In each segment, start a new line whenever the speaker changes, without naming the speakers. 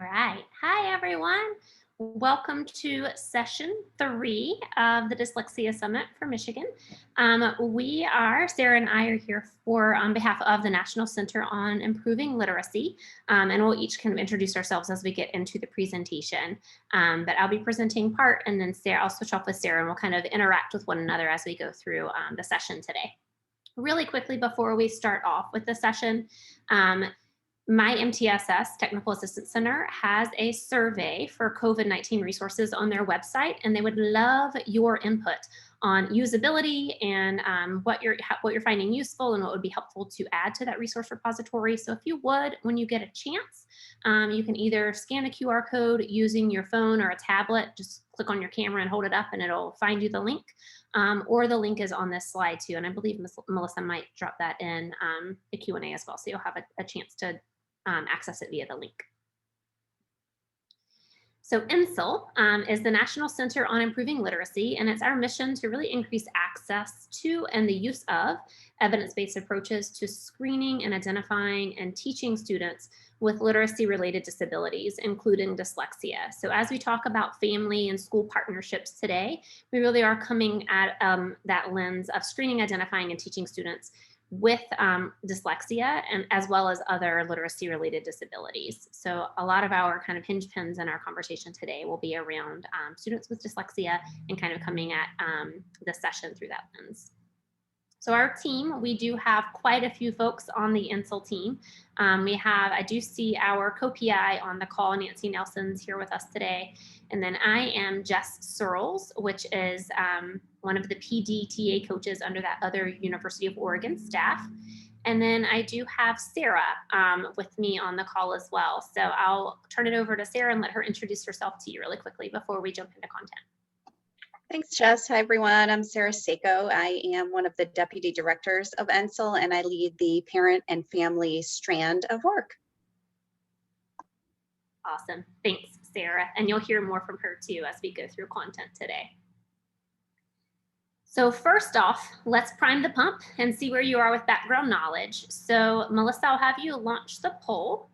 All right. Hi, everyone. Welcome to session 3 of the Dyslexia Summit for Michigan. Sarah and I are here for on behalf of the National Center on Improving Literacy, and we'll each kind of introduce ourselves as we get into the presentation. But I'll be presenting part, and then I'll switch off with Sarah, and we'll kind of interact with one another as we go through the session today. Really quickly before we start off with the session, MiMTSS Technical Assistance Center has a survey for COVID-19 resources on their website, and they would love your input on usability and what you're finding useful and what would be helpful to add to that resource repository. So if you would, when you get a chance, you can either scan a QR code using your phone or a tablet, just click on your camera and hold it up and it'll find you the link. Or the link is on this slide too. And I believe Melissa might drop that in the Q&A as well. So you'll have a chance to access it via the link. So NCIL is the National Center on Improving Literacy, and it's our mission to really increase access to and the use of evidence-based approaches to screening and identifying and teaching students with literacy-related disabilities, including dyslexia. So as we talk about family and school partnerships today, we really are coming at that lens of screening, identifying, and teaching students with dyslexia and as well as other literacy related disabilities. So a lot of our kind of hinge pins in our conversation today will be around students with dyslexia and kind of coming at the session through that lens. So our team, we do have quite a few folks on the NCIL team. I do see our co-PI on the call, Nancy Nelson's here with us today. And then I am Jess Searles, which is one of the PDTA coaches under that other University of Oregon staff. And then I do have Sarah with me on the call as well. So I'll turn it over to Sarah and let her introduce herself to you really quickly before we jump into content.
Thanks, Jess. Hi, everyone. I'm Sarah Seiko. I am one of the deputy directors of NCIL, and I lead the parent and family strand of work.
Awesome. Thanks, Sarah. And you'll hear more from her too as we go through content today. So first off, let's prime the pump and see where you are with background knowledge. So Melissa, I'll have you launch the poll.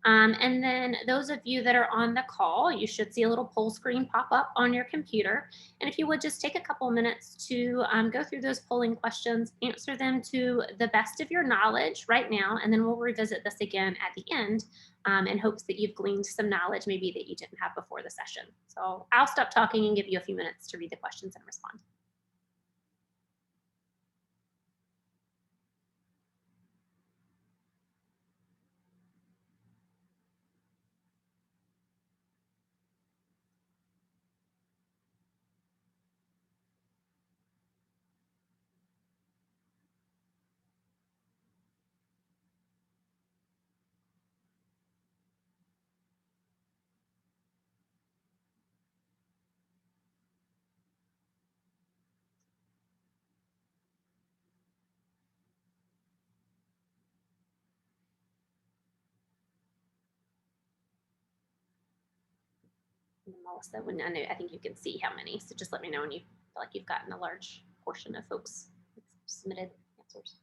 And then those of you that are on the call, you should see a little poll screen pop up on your computer. And if you would just take a couple minutes to go through those polling questions, answer them to the best of your knowledge right now, and then we'll revisit this again at the end in hopes that you've gleaned some knowledge maybe that you didn't have before the session. So I'll stop talking and give you a few minutes to read the questions and respond. Melissa, I think you can see how many, so just let me know when you feel like you've gotten a large portion of folks submitted answers.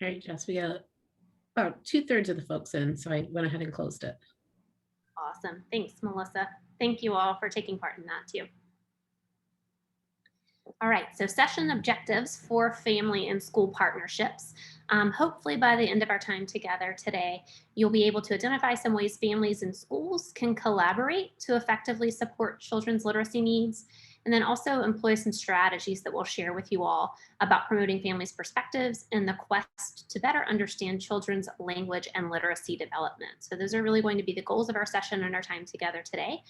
All right, Jess, we got about 2/3 of the folks in, so I went ahead and closed it.
Awesome. Thanks, Melissa. Thank you all for taking part in that too. All right, so session objectives for family and school partnerships. Hopefully by the end of our time together today, you'll be able to identify some ways families and schools can collaborate to effectively support children's literacy needs and then also employ some strategies that we'll share with you all about promoting families' perspectives in the quest to better understand children's language and literacy development. So those are really going to be the goals of our session and our time together today,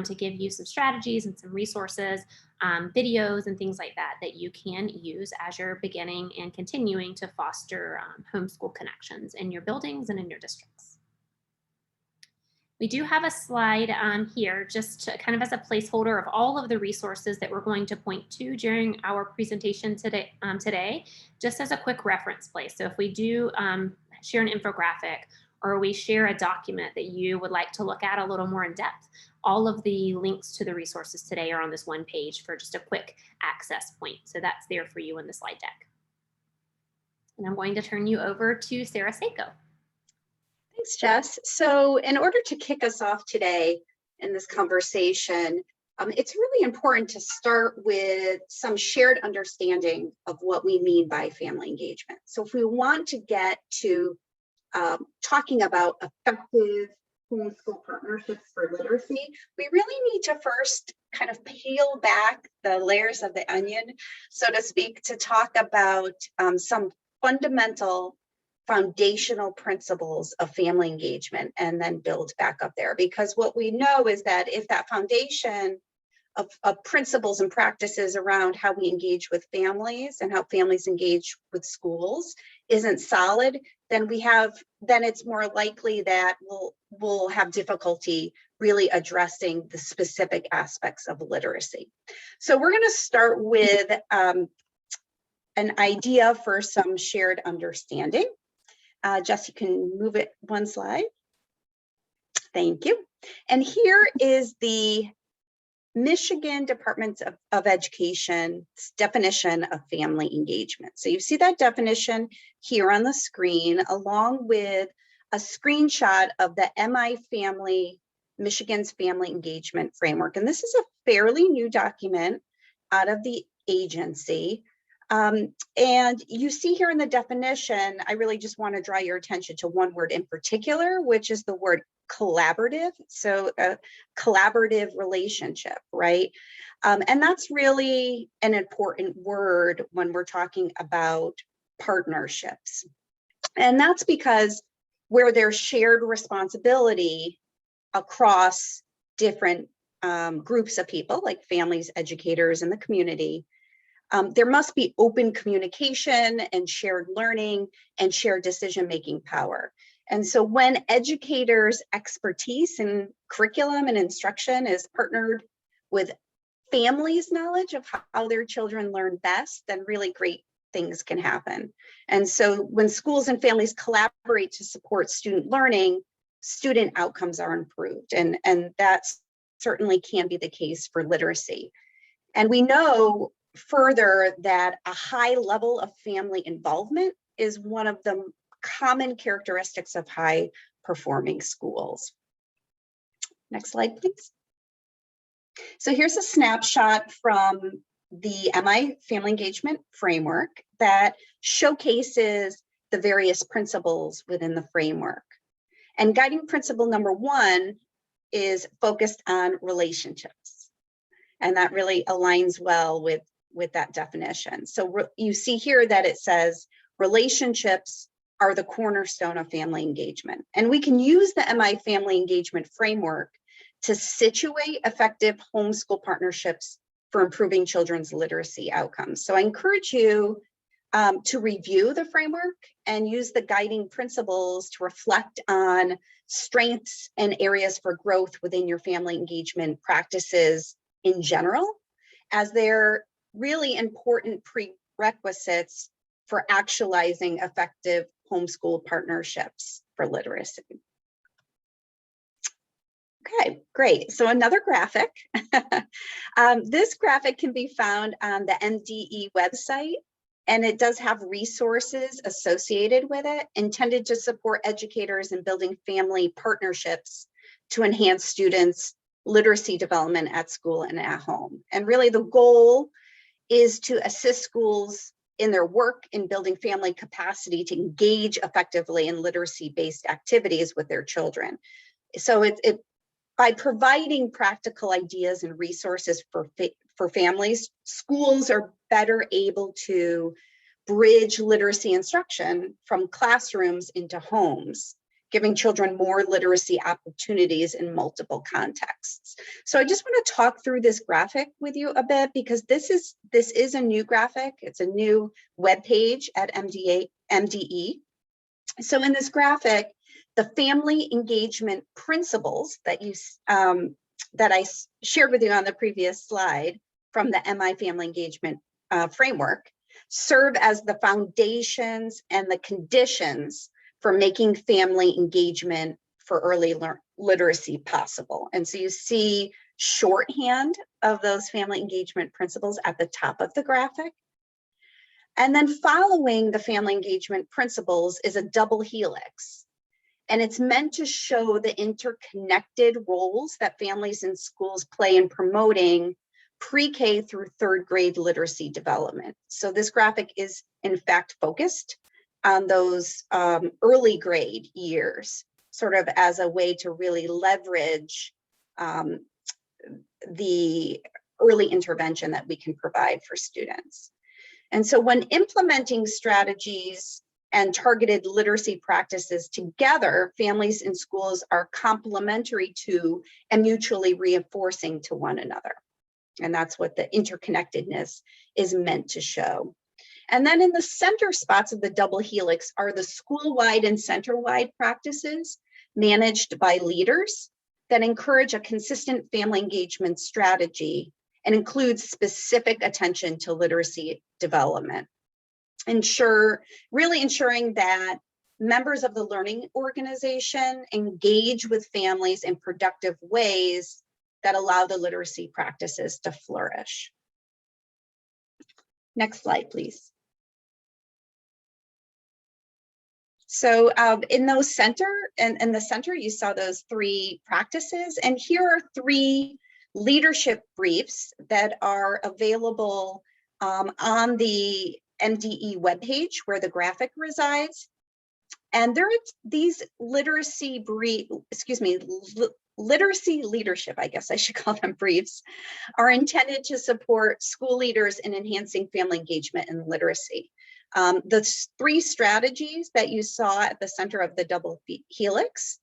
to give you some strategies and some resources, videos and things like that that you can use as you're beginning and continuing to foster homeschool connections in your buildings and in your districts. We do have a slide here just to kind of as a placeholder of all of the resources that we're going to point to during our presentation today, just as a quick reference place. So if we do share an infographic or we share a document that you would like to look at a little more in depth, all of the links to the resources today are on this one page for just a quick access point. So that's there for you in the slide deck. And I'm going to turn you over to Sarah Seiko.
Thanks, Jess. So in order to kick us off today in this conversation, it's really important to start with some shared understanding of what we mean by family engagement. So if we want to get to talking about effective homeschool partnerships for literacy, we really need to first kind of peel back the layers of the onion, so to speak, to talk about some fundamental foundational principles of family engagement and then build back up there. Because what we know is that if that foundation of principles and practices around how we engage with families and how families engage with schools isn't solid, then it's more likely that we'll have difficulty really addressing the specific aspects of literacy. So we're going to start with an idea for some shared understanding. Jess, you can move it one slide. Thank you. And here is the Michigan Department of Education's definition of family engagement. So you see that definition here on the screen, along with a screenshot of the Michigan's Family Engagement Framework. And this is a fairly new document out of the agency. And you see here in the definition, I really just want to draw your attention to one word in particular, which is the word collaborative. So a collaborative relationship, right? And that's really an important word when we're talking about partnerships. And that's because where there's shared responsibility across different groups of people, like families, educators, and the community, there must be open communication and shared learning and shared decision-making power. And so when educators' expertise in curriculum and instruction is partnered with families' knowledge of how their children learn best, then really great things can happen. And so when schools and families collaborate to support student learning, student outcomes are improved. And that certainly can be the case for literacy. And we know further that a high level of family involvement is one of the common characteristics of high performing schools. Next slide, please. So here's a snapshot from the MI Family Engagement Framework that showcases the various principles within the framework. And guiding principle number 1 is focused on relationships. And that really aligns well with that definition. So you see here that it says relationships are the cornerstone of family engagement. And we can use the MI Family Engagement Framework to situate effective homeschool partnerships for improving children's literacy outcomes. So I encourage you to review the framework and use the guiding principles to reflect on strengths and areas for growth within your family engagement practices in general, as they're really important prerequisites for actualizing effective homeschool partnerships for literacy. Okay, great. So another graphic. This graphic can be found on the MDE website, and it does have resources associated with it intended to support educators in building family partnerships to enhance students' literacy development at school and at home. And really the goal is to assist schools in their work in building family capacity to engage effectively in literacy-based activities with their children. So By providing practical ideas and resources for families, schools are better able to bridge literacy instruction from classrooms into homes, giving children more literacy opportunities in multiple contexts. So I just want to talk through this graphic with you a bit, because this is a new graphic. It's a new web page at MDE. So in this graphic, the family engagement principles that I shared with you on the previous slide from the MI Family Engagement Framework serve as the foundations and the conditions for making family engagement for early literacy possible. And so you see shorthand of those family engagement principles at the top of the graphic. And then following the family engagement principles is a double helix. And it's meant to show the interconnected roles that families and schools play in promoting pre-K through third grade literacy development. So this graphic is in fact focused on those early grade years, sort of as a way to really leverage the early intervention that we can provide for students. And so when implementing strategies and targeted literacy practices together, families and schools are complementary to and mutually reinforcing to one another. And that's what the interconnectedness is meant to show. And then in the center spots of the double helix are the school-wide and center-wide practices managed by leaders that encourage a consistent family engagement strategy and includes specific attention to literacy development. Really ensuring that members of the learning organization engage with families in productive ways that allow the literacy practices to flourish. Next slide, please. So in the center, you saw those three practices, and here are three leadership briefs that are available on the MDE webpage where the graphic resides. And these literacy leadership, I guess I should call them briefs, are intended to support school leaders in enhancing family engagement and literacy. The three strategies that you saw at the center of the double helix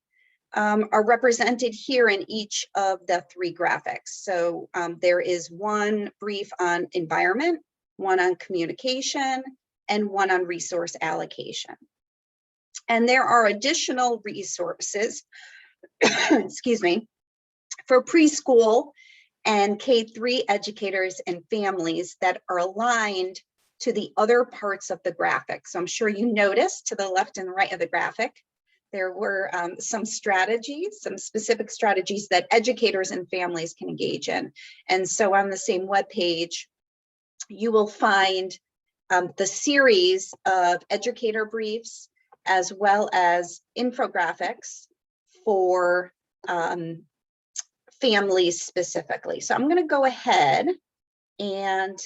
are represented here in each of the three graphics. So there is one brief on environment, one on communication, and one on resource allocation. And there are additional resources, excuse me, for preschool and K-3 educators and families that are aligned to the other parts of the graphic. So I'm sure you noticed to the left and right of the graphic, there were some strategies, some specific strategies that educators and families can engage in. And so on the same webpage, you will find the series of educator briefs as well as infographics for families specifically. So I'm going to go ahead and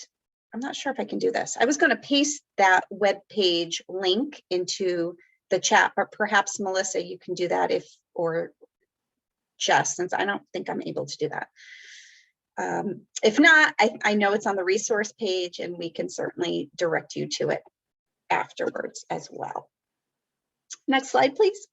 I'm not sure if I can do this. I was going to paste that web page link into the chat, but perhaps Melissa, you can do that or Jess, since I don't think I'm able to do that. If not, I know it's on the resource page and we can certainly direct you to it afterwards as well. Next slide, please.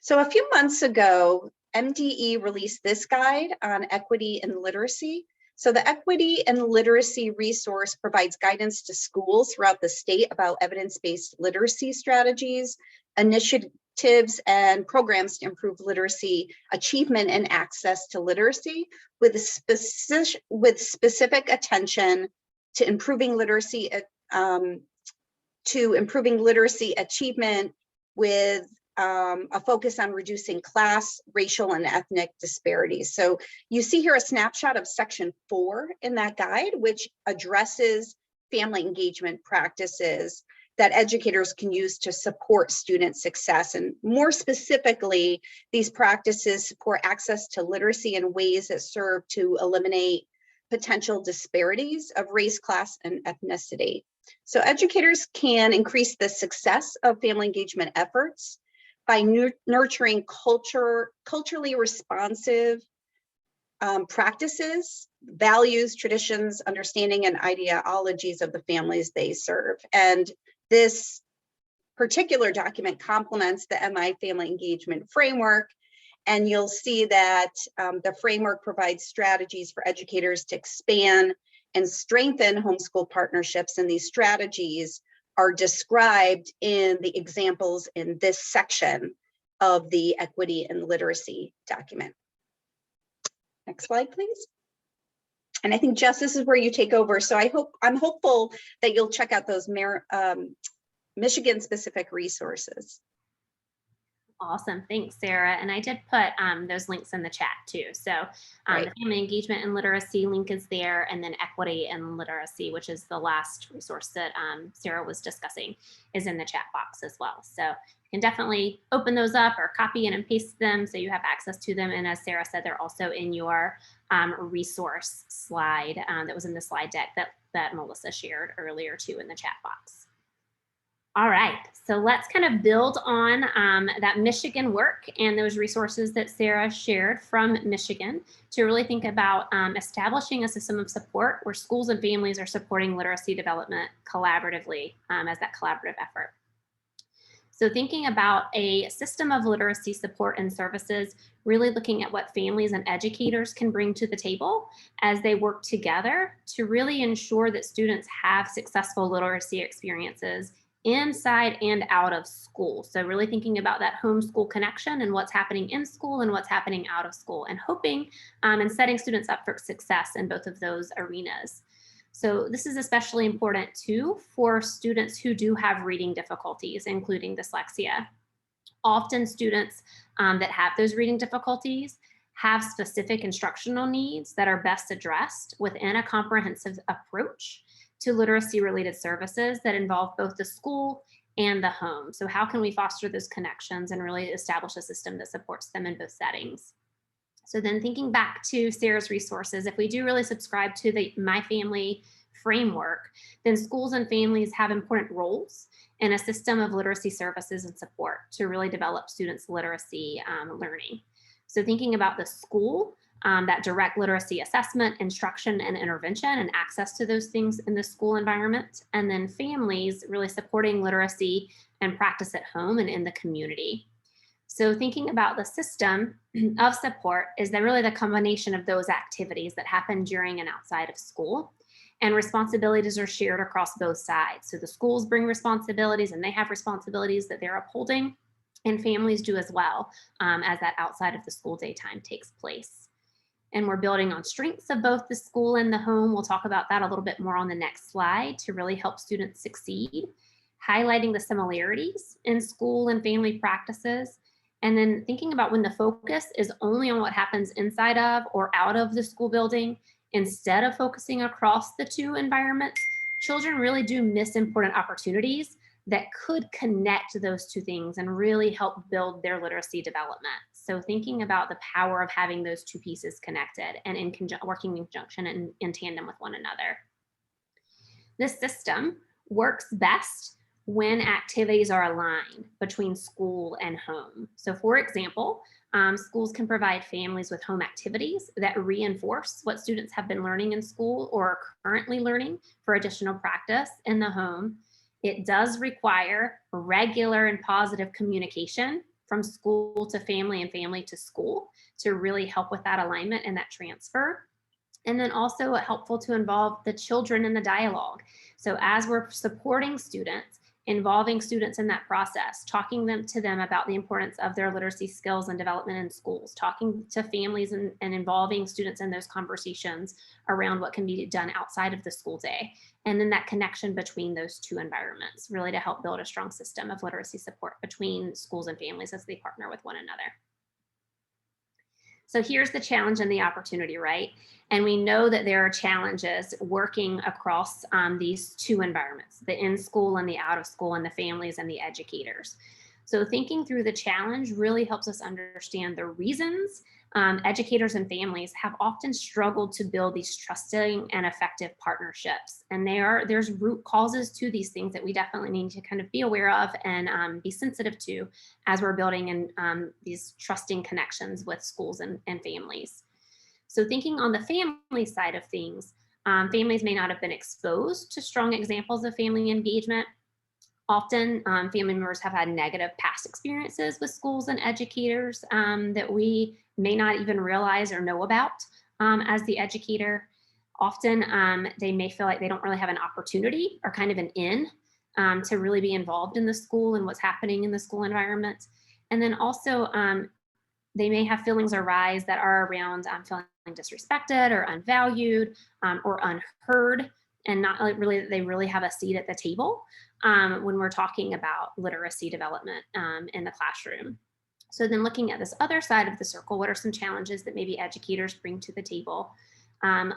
So a few months ago, MDE released this guide on equity and literacy. So the equity and literacy resource provides guidance to schools throughout the state about evidence-based literacy strategies, initiatives, and programs to improve literacy achievement and access to literacy with specific attention to improving literacy achievement with a focus on reducing class, racial, and ethnic disparities. So you see here a snapshot of section 4 in that guide, which addresses family engagement practices that educators can use to support student success. And more specifically, these practices support access to literacy in ways that serve to eliminate potential disparities of race, class, and ethnicity. So educators can increase the success of family engagement efforts by nurturing culturally responsive practices, values, traditions, understanding, and ideologies of the families they serve. And this particular document complements the MI Family Engagement Framework. And you'll see that the framework provides strategies for educators to expand and strengthen homeschool partnerships. And these strategies are described in the examples in this section of the equity and literacy document. Next slide, please. And I think, Jess, this is where you take over. So I'm hopeful that you'll check out those Michigan-specific resources.
Awesome. Thanks, Sarah. And I did put those links in the chat too. So
Right.
the Family Engagement and Literacy link is there, and then Equity and Literacy, which is the last resource that Sarah was discussing, is in the chat box as well. So you can definitely open those up or copy and paste them so you have access to them. And as Sarah said, they're also in your resource slide that was in the slide deck that Melissa shared earlier too in the chat box. All right, so let's kind of build on that Michigan work and those resources that Sarah shared from Michigan to really think about establishing a system of support where schools and families are supporting literacy development collaboratively as that collaborative effort. So thinking about a system of literacy support and services, really looking at what families and educators can bring to the table as they work together to really ensure that students have successful literacy experiences inside and out of school. So really thinking about that homeschool connection and what's happening in school and what's happening out of school, and hoping and setting students up for success in both of those arenas. So this is especially important too for students who do have reading difficulties, including dyslexia. Often students that have those reading difficulties have specific instructional needs that are best addressed within a comprehensive approach to literacy related services that involve both the school and the home. So how can we foster those connections and really establish a system that supports them in both settings? So then thinking back to Sarah's resources, if we do really subscribe to the My Family framework, then schools and families have important roles in a system of literacy services and support to really develop students' literacy learning. So thinking about the school, that direct literacy assessment, instruction, and intervention, and access to those things in the school environment. And then families really supporting literacy and practice at home and in the community. So thinking about the system of support is that really the combination of those activities that happen during and outside of school, and responsibilities are shared across both sides. So the schools bring responsibilities and they have responsibilities that they're upholding, and families do as well as that outside of the school daytime takes place. And we're building on strengths of both the school and the home. We'll talk about that a little bit more on the next slide to really help students succeed, highlighting the similarities in school and family practices, and then thinking about when the focus is only on what happens inside of or out of the school building, instead of focusing across the two environments, children really do miss important opportunities that could connect those two things and really help build their literacy development. So thinking about the power of having those two pieces connected and working in conjunction and in tandem with one another. This system works best when activities are aligned between school and home. So for example, schools can provide families with home activities that reinforce what students have been learning in school or are currently learning for additional practice in the home. It does require regular and positive communication from school to family and family to school to really help with that alignment and that transfer. And then also helpful to involve the children in the dialogue. So as we're supporting students, involving students in that process, talking to them about the importance of their literacy skills and development in schools, talking to families and involving students in those conversations around what can be done outside of the school day. And then that connection between those two environments, really to help build a strong system of literacy support between schools and families as they partner with one another. So here's the challenge and the opportunity, right? And we know that there are challenges working across these two environments, the in school and the out of school, and the families and the educators. So thinking through the challenge really helps us understand the reasons educators and families have often struggled to build these trusting and effective partnerships. And there's root causes to these things that we definitely need to kind of be aware of and be sensitive to as we're building these trusting connections with schools and families. So thinking on the family side of things, families may not have been exposed to strong examples of family engagement. Often, family members have had negative past experiences with schools and educators that we may not even realize or know about as the educator. Often, they may feel like they don't really have an opportunity or kind of an in to really be involved in the school and what's happening in the school environment. And then also, they may have feelings arise that are around feeling disrespected or unvalued or unheard, and not like really that they really have a seat at the table when we're talking about literacy development in the classroom. So then looking at this other side of the circle, what are some challenges that maybe educators bring to the table?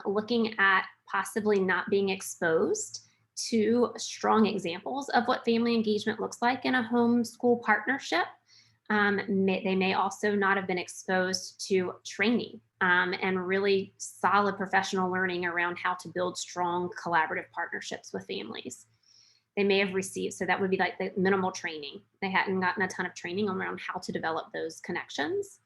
Looking at possibly not being exposed to strong examples of what family engagement looks like in a home-school partnership. They may also not have been exposed to training and really solid professional learning around how to build strong collaborative partnerships with families. They may have received, so that would be like the minimal training. They hadn't gotten a ton of training around how to develop those connections.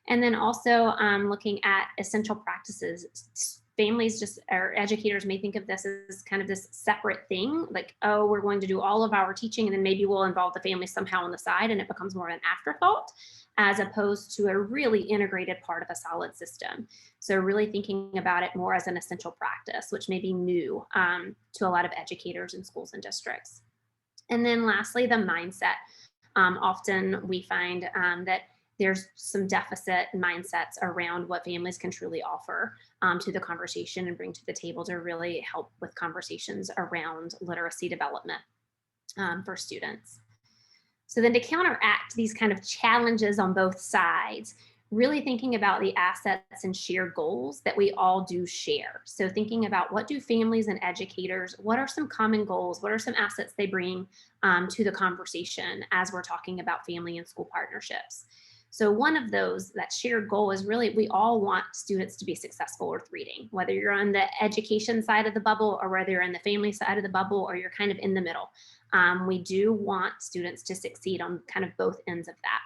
And then also looking at essential practices. Families or educators may think of this as kind of this separate thing, like, oh, we're going to do all of our teaching and then maybe we'll involve the family somehow on the side, and it becomes more of an afterthought as opposed to a really integrated part of a solid system. So really thinking about it more as an essential practice, which may be new to a lot of educators in schools and districts. And then lastly, the mindset. Often we find that there's some deficit mindsets around what families can truly offer to the conversation and bring to the table to really help with conversations around literacy development for students. So then to counteract these kind of challenges on both sides, really thinking about the assets and shared goals that we all do share. So thinking about what do families and educators, what are some common goals, what are some assets they bring to the conversation as we're talking about family and school partnerships. So one of those, that shared goal is really, we all want students to be successful with reading, whether you're on the education side of the bubble or whether you're in the family side of the bubble or you're kind of in the middle. We do want students to succeed on kind of both ends of that.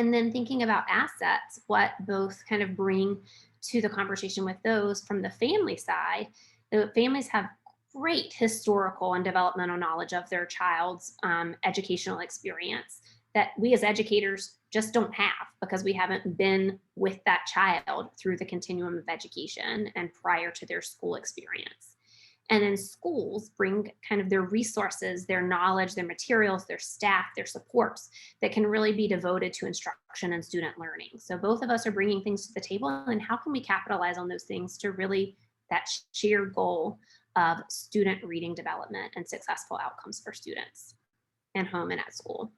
And then thinking about assets, what both kind of bring to the conversation with those from the family side. The families have great historical and developmental knowledge of their child's educational experience that we as educators just don't have because we haven't been with that child through the continuum of education and prior to their school experience. And then schools bring kind of their resources, their knowledge, their materials, their staff, their supports that can really be devoted to instruction and student learning. So both of us are bringing things to the table, and how can we capitalize on those things to really that shared goal of student reading development and successful outcomes for students at home and at school.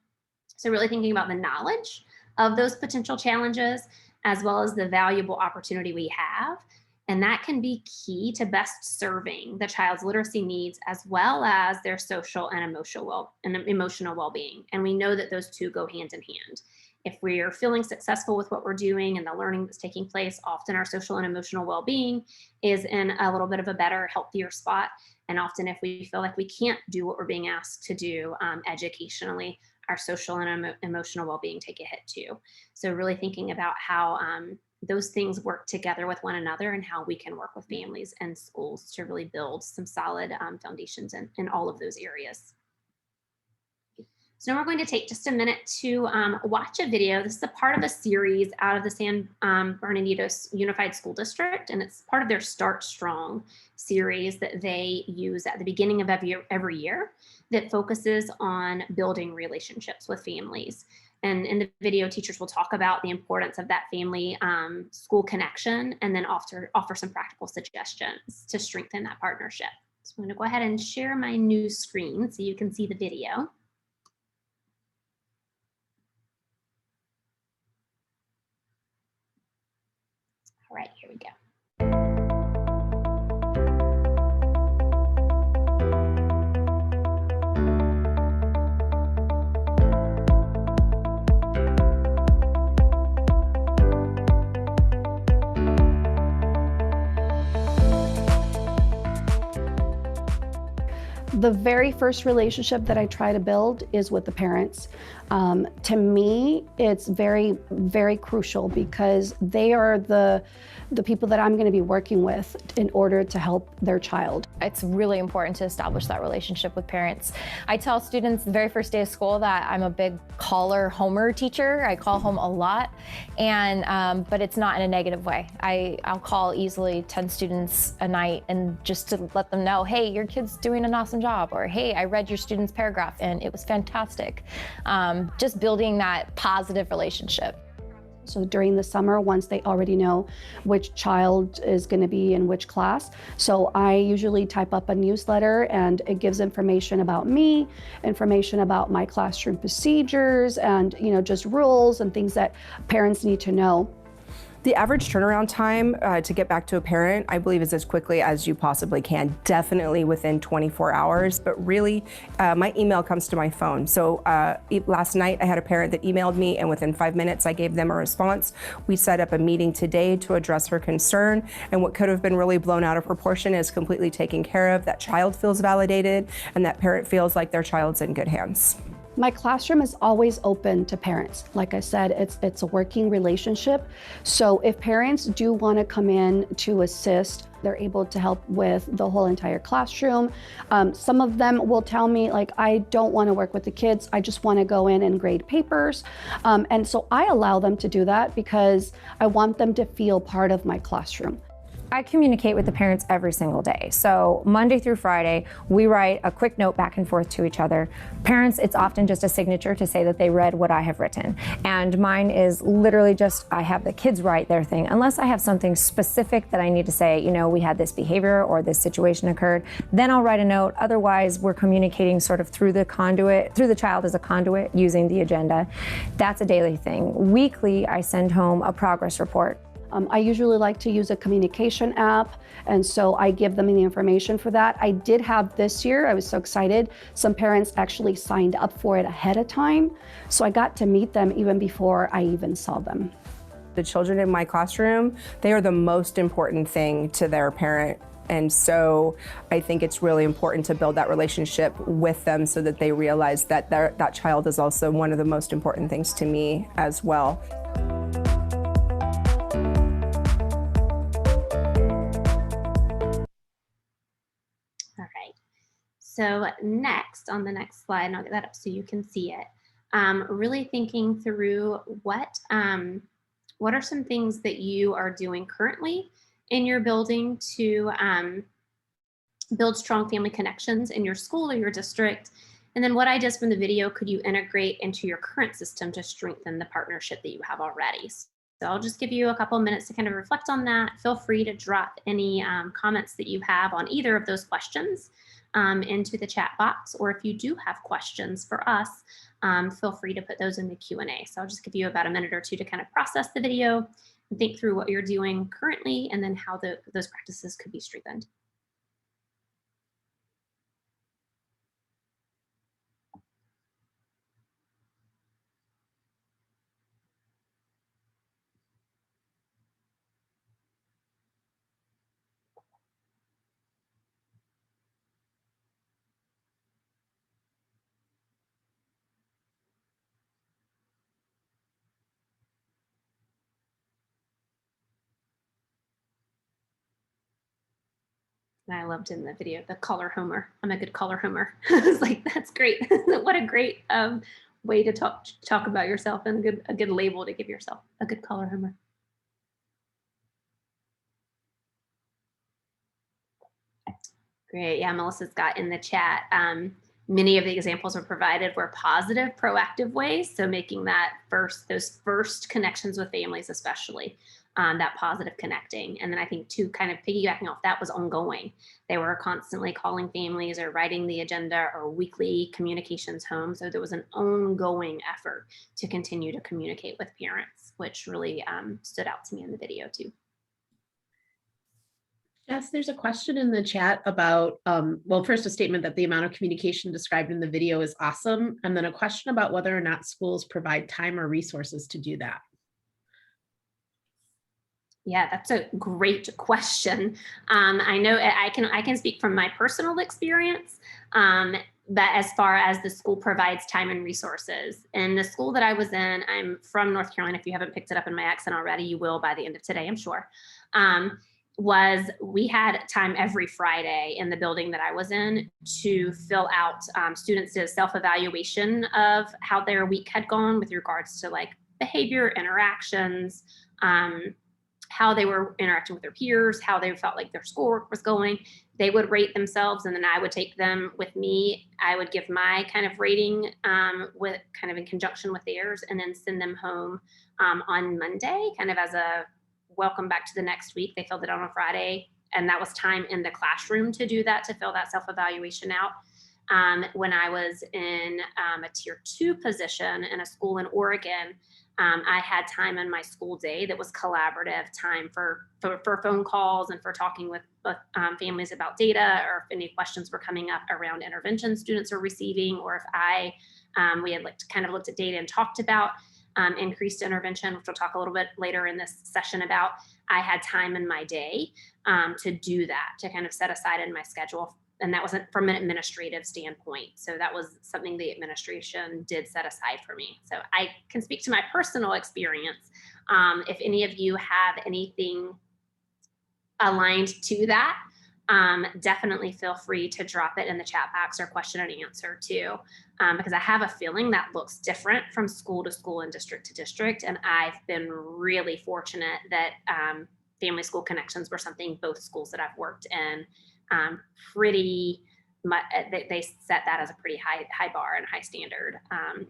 So really thinking about the knowledge of those potential challenges, as well as the valuable opportunity we have. And that can be key to best serving the child's literacy needs, as well as their social and emotional well-being. And we know that those two go hand in hand. If we are feeling successful with what we're doing and the learning that's taking place, often our social and emotional well-being is in a little bit of a better, healthier spot. And often if we feel like we can't do what we're being asked to do educationally, our social and emotional well-being take a hit too. So really thinking about how those things work together with one another and how we can work with families and schools to really build some solid foundations in all of those areas. So now we're going to take just a minute to watch a video. This is a part of a series out of the San Bernardino Unified School District, and it's part of their Start Strong series that they use at the beginning of every year that focuses on building relationships with families. And in the video, teachers will talk about the importance of that family school connection and then offer some practical suggestions to strengthen that partnership. So I'm going to go ahead and share my new screen so you can see the video. All right, here we go.
The very first relationship that I try to build is with the parents. To me, it's very, very crucial because they are the people that I'm going to be working with in order to help their child.
It's really important to establish that relationship with parents. I tell students the very first day of school that I'm a big caller homer teacher. I call home a lot, and but it's not in a negative way. I'll call easily 10 students a night and just to let them know, hey, your kid's doing an awesome job, or hey, I read your student's paragraph and it was fantastic. Just building that positive relationship.
So during the summer, once they already know which child is going to be in which class, so I usually type up a newsletter and it gives information about me, information about my classroom procedures, and just rules and things that parents need to know.
The average turnaround time to get back to a parent, I believe, is as quickly as you possibly can, definitely within 24 hours, but really my email comes to my phone. So last night I had a parent that emailed me, and within 5 minutes I gave them a response. We set up a meeting today to address her concern, and what could have been really blown out of proportion is completely taken care of. That child feels validated, and that parent feels like their child's in good hands.
My classroom is always open to parents. Like I said, it's a working relationship. So if parents do want to come in to assist, they're able to help with the whole entire classroom. Some of them will tell me, like, I don't want to work with the kids. I just want to go in and grade papers. And so I allow them to do that because I want them to feel part of my classroom.
I communicate with the parents every single day. So Monday through Friday, we write a quick note back and forth to each other. Parents, it's often just a signature to say that they read what I have written. And mine is literally just, I have the kids write their thing. Unless I have something specific that I need to say, we had this behavior or this situation occurred, then I'll write a note. Otherwise, we're communicating sort of through the conduit, through the child as a conduit using the agenda. That's a daily thing. Weekly, I send home a progress report.
I usually like to use a communication app, and so I give them the information for that. I did have this year, I was so excited, some parents actually signed up for it ahead of time, so I got to meet them even before I even saw them.
The children in my classroom, they are the most important thing to their parent. And so I think it's really important to build that relationship with them so that they realize that that child is also one of the most important things to me as well.
So next, on the next slide, and I'll get that up so you can see it, really thinking through what are some things that you are doing currently in your building to build strong family connections in your school or your district, and then what ideas from the video could you integrate into your current system to strengthen the partnership that you have already. So I'll just give you a couple of minutes to kind of reflect on that. Feel free to drop any comments that you have on either of those questions into the chat box, or if you do have questions for us, feel free to put those in the Q&A. So I'll just give you about a minute or two to kind of process the video and think through what you're doing currently and then how those practices could be strengthened. And I loved in the video, the color homer. I'm a good color homer. I was like, that's great. What a great way to talk about yourself, and a good label to give yourself, a good color homer. Great. Yeah, Melissa's got in the chat. Many of the examples were provided were positive, proactive ways. So making those first connections with families, especially that positive connecting. And then I think too, kind of piggybacking off that was ongoing. They were constantly calling families or writing the agenda or weekly communications home. So there was an ongoing effort to continue to communicate with parents, which really stood out to me in the video too.
Yes, there's a question in the chat about, well, first a statement that the amount of communication described in the video is awesome. And then a question about whether or not schools provide time or resources to do that.
Yeah, that's a great question. I know I can speak from my personal experience, that as far as the school provides time and resources. In the school that I was in, I'm from North Carolina. If you haven't picked it up in my accent already, you will by the end of today, I'm sure. We had time every Friday in the building that I was in to fill out, students did a self-evaluation of how their week had gone with regards to like behavior, interactions, how they were interacting with their peers, how they felt like their schoolwork was going. They would rate themselves, and then I would take them with me. I would give my kind of rating, with kind of in conjunction with theirs, and then send them home on Monday, kind of as a welcome back to the next week. They filled it out on a Friday, and that was time in the classroom to do that, to fill that self-evaluation out. When I was in a tier 2 position in a school in Oregon, I had time in my school day that was collaborative time for phone calls and for talking with families about data, or if any questions were coming up around intervention students are receiving, or if we had kind of looked at data and talked about increased intervention, which we'll talk a little bit later in this session about. I had time in my day to do that, to kind of set aside in my schedule. And that wasn't from an administrative standpoint. So that was something the administration did set aside for me. So I can speak to my personal experience. If any of you have anything aligned to that, definitely feel free to drop it in the chat box or question and answer too, because I have a feeling that looks different from school to school and district to district. And I've been really fortunate that family school connections were something both schools that I've worked in pretty much, they set that as a pretty high bar and high standard,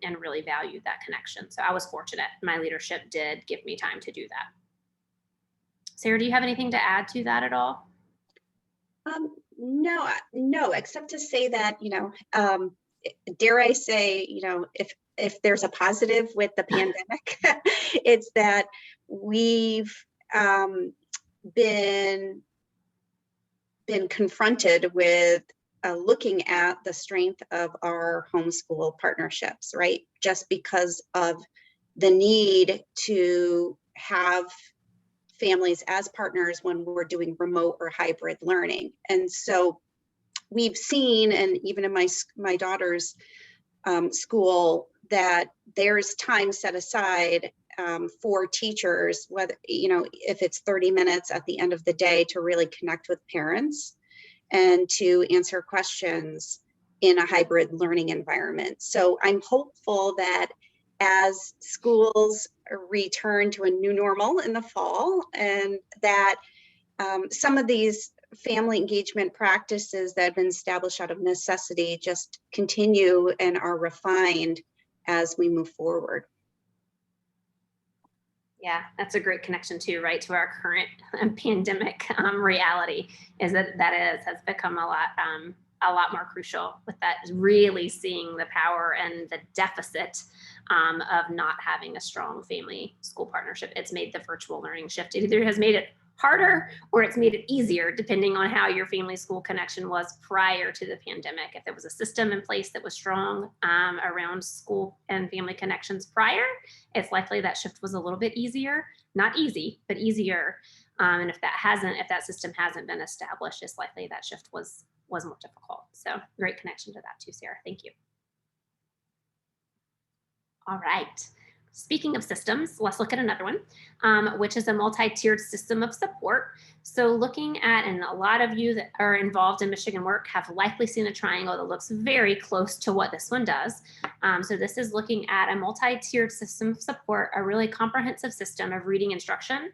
and really valued that connection. So I was fortunate. My leadership did give me time to do that. Sarah, do you have anything to add to that at all?
No, except to say that, dare I say, if there's a positive with the pandemic, it's that we've been confronted with looking at the strength of our homeschool partnerships, right? Just because of the need to have families as partners when we're doing remote or hybrid learning. And so we've seen, and even in my daughter's school, that there's time set aside for teachers, whether, if it's 30 minutes at the end of the day, to really connect with parents and to answer questions in a hybrid learning environment. So I'm hopeful that as schools return to a new normal in the fall, and that some of these family engagement practices that have been established out of necessity just continue and are refined as we move forward.
Yeah, that's a great connection too, right, to our current pandemic reality, is that has become a lot more crucial, with that really seeing the power and the deficit of not having a strong family school partnership. It's made the virtual learning shift. It either has made it harder or it's made it easier, depending on how your family school connection was prior to the pandemic. If there was a system in place that was strong around school and family connections prior, it's likely that shift was a little bit easier. Not easy, but easier. And if that system hasn't been established, it's likely that shift was more difficult. So great connection to that too, Sarah. Thank you. All right. Speaking of systems, let's look at another one, which is a multi-tiered system of support. So looking at, and a lot of you that are involved in Michigan Work have likely seen a triangle that looks very close to what this one does. So this is looking at a multi-tiered system of support, a really comprehensive system of reading instruction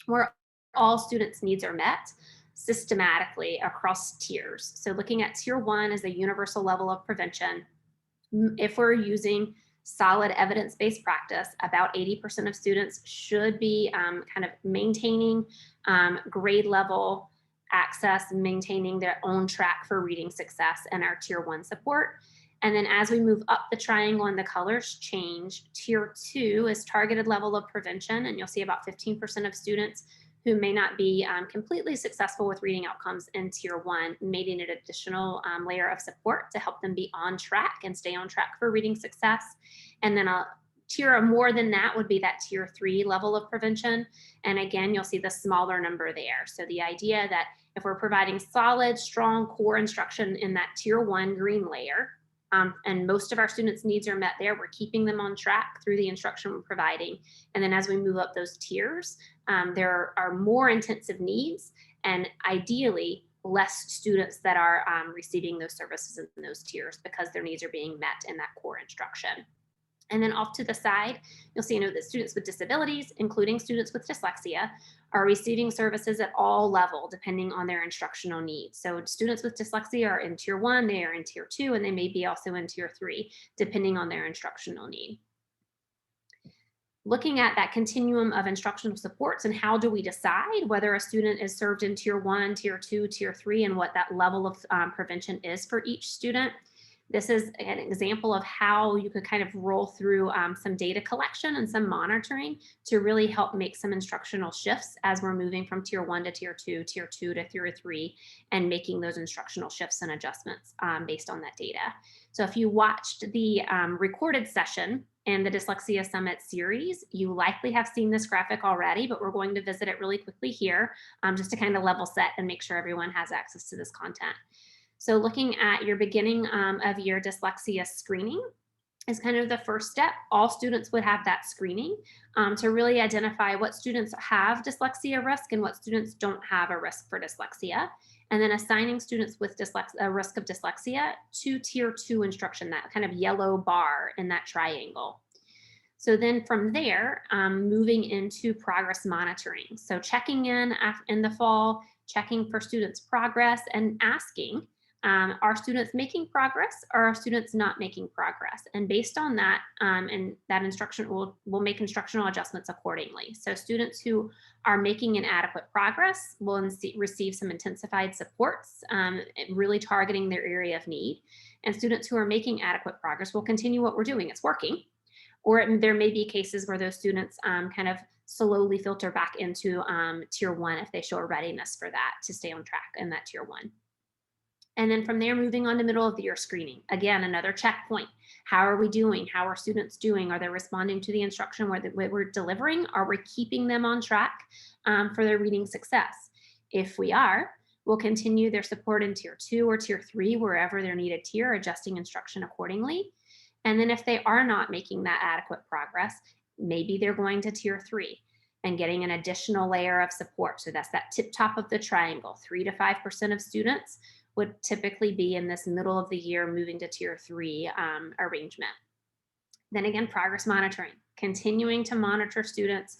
where all students' needs are met systematically across tiers. So looking at tier 1 as a universal level of prevention. If we're using solid evidence-based practice, about 80% of students should be kind of maintaining grade level access, maintaining their own track for reading success in our tier 1 support. And then as we move up the triangle and the colors change, tier 2 is targeted level of prevention, and you'll see about 15% of students who may not be completely successful with reading outcomes in tier 1 may need an additional layer of support to help them be on track and stay on track for reading success. And then Tier or more than that would be that tier 3 level of prevention. And again, you'll see the smaller number there. So the idea that if we're providing solid, strong core instruction in that tier 1 green layer, and most of our students' needs are met there, we're keeping them on track through the instruction we're providing. And then as we move up those tiers, there are more intensive needs, and ideally less students that are receiving those services in those tiers because their needs are being met in that core instruction. And then off to the side, you'll see that students with disabilities, including students with dyslexia, are receiving services at all levels depending on their instructional needs. So students with dyslexia are in tier 1, they are in tier 2, and they may be also in tier 3, depending on their instructional need. Looking at that continuum of instructional supports and how do we decide whether a student is served in tier 1, tier 2, tier 3, and what that level of prevention is for each student. This is an example of how you could kind of roll through some data collection and some monitoring to really help make some instructional shifts as we're moving from tier 1 to tier 2 to tier 3, and making those instructional shifts and adjustments based on that data. So if you watched the recorded session in the Dyslexia Summit series, you likely have seen this graphic already, but we're going to visit it really quickly here just to kind of level set and make sure everyone has access to this content. So looking at your beginning of your dyslexia screening is kind of the first step. All students would have that screening to really identify what students have dyslexia risk and what students don't have a risk for dyslexia. And then assigning students with a risk of dyslexia to tier 2 instruction, that kind of yellow bar in that triangle. So then from there, moving into progress monitoring. So checking in the fall, checking for students' progress and asking, are students making progress or are students not making progress? And based on that, and that instruction, we'll make instructional adjustments accordingly. So students who are making inadequate progress will receive some intensified supports, really targeting their area of need. And students who are making adequate progress will continue what we're doing. It's working. Or there may be cases where those students kind of slowly filter back into tier 1 if they show a readiness for that to stay on track in that tier 1. And then from there, moving on to middle of the year screening. Again, another checkpoint. How are we doing? How are students doing? Are they responding to the instruction we're delivering? Are we keeping them on track for their reading success? If we are, we'll continue their support in tier 2 or tier 3, wherever they're needed tier, adjusting instruction accordingly. And then if they are not making that adequate progress, maybe they're going to tier 3 and getting an additional layer of support. So that's that tip top of the triangle. 3 to 5% of students would typically be in this middle of the year moving to tier 3 arrangement. Then again, progress monitoring, continuing to monitor students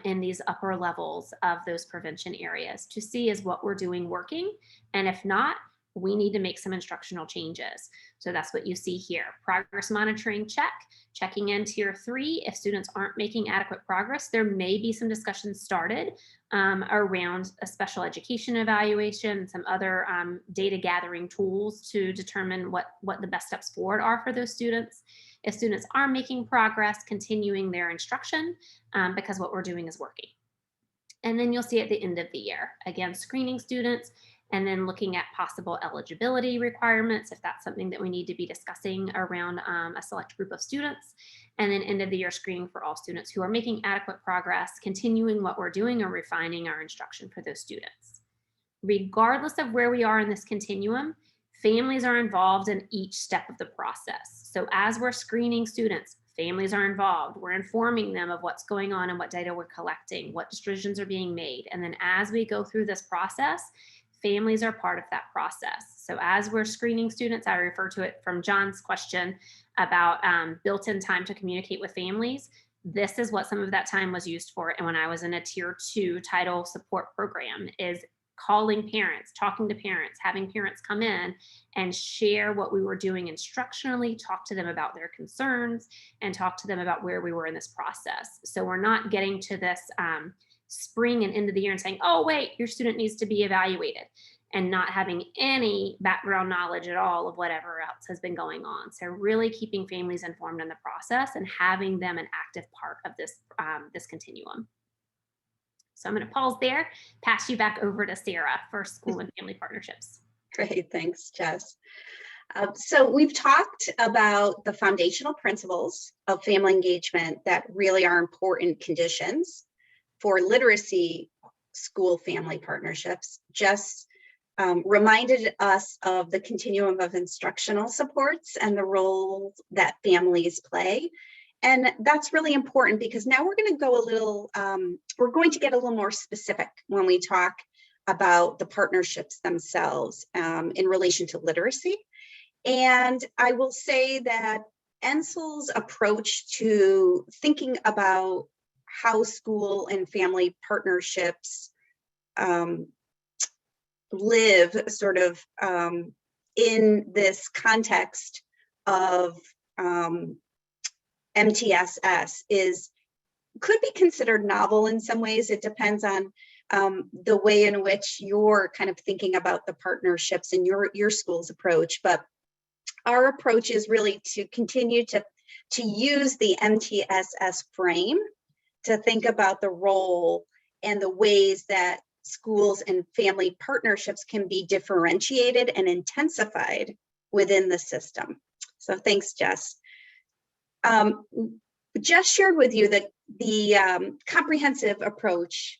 in these upper levels of those prevention areas to see is what we're doing working, and if not, we need to make some instructional changes. So that's what you see here. Progress monitoring check, checking in tier 3. If students aren't making adequate progress, there may be some discussions started around a special education evaluation, some other data gathering tools to determine what the best steps forward are for those students. If students are making progress, continuing their instruction because what we're doing is working. And then you'll see at the end of the year, again, screening students, and then looking at possible eligibility requirements, if that's something that we need to be discussing around a select group of students, and then end of the year screening for all students who are making adequate progress, continuing what we're doing, or refining our instruction for those students. Regardless of where we are in this continuum, families are involved in each step of the process. So as we're screening students, families are involved. We're informing them of what's going on and what data we're collecting, what decisions are being made. And then as we go through this process, families are part of that process. So as we're screening students, I refer to it from John's question about built-in time to communicate with families. This is what some of that time was used for. And when I was in a tier 2 title support program, is calling parents, talking to parents, having parents come in and share what we were doing instructionally, talk to them about their concerns, and talk to them about where we were in this process. So we're not getting to this spring and end of the year and saying, oh, wait, your student needs to be evaluated, and not having any background knowledge at all of whatever else has been going on. So really keeping families informed in the process and having them an active part of this, this continuum. So I'm going to pause there, pass you back over to Sarah for school and family partnerships.
Great, thanks, Jess. So we've talked about the foundational principles of family engagement that really are important conditions for literacy school family partnerships. Jess reminded us of the continuum of instructional supports and the role that families play. And that's really important because now we're going to go a little, we're going to get a little more specific when we talk about the partnerships themselves in relation to literacy. And I will say that NSL's approach to thinking about how school and family partnerships live sort of in this context of MTSS could be considered novel in some ways. It depends on the way in which you're kind of thinking about the partnerships and your school's approach. But our approach is really to continue to use the MTSS frame to think about the role and the ways that schools and family partnerships can be differentiated and intensified within the system. So thanks, Jess. Jess shared with you that the comprehensive approach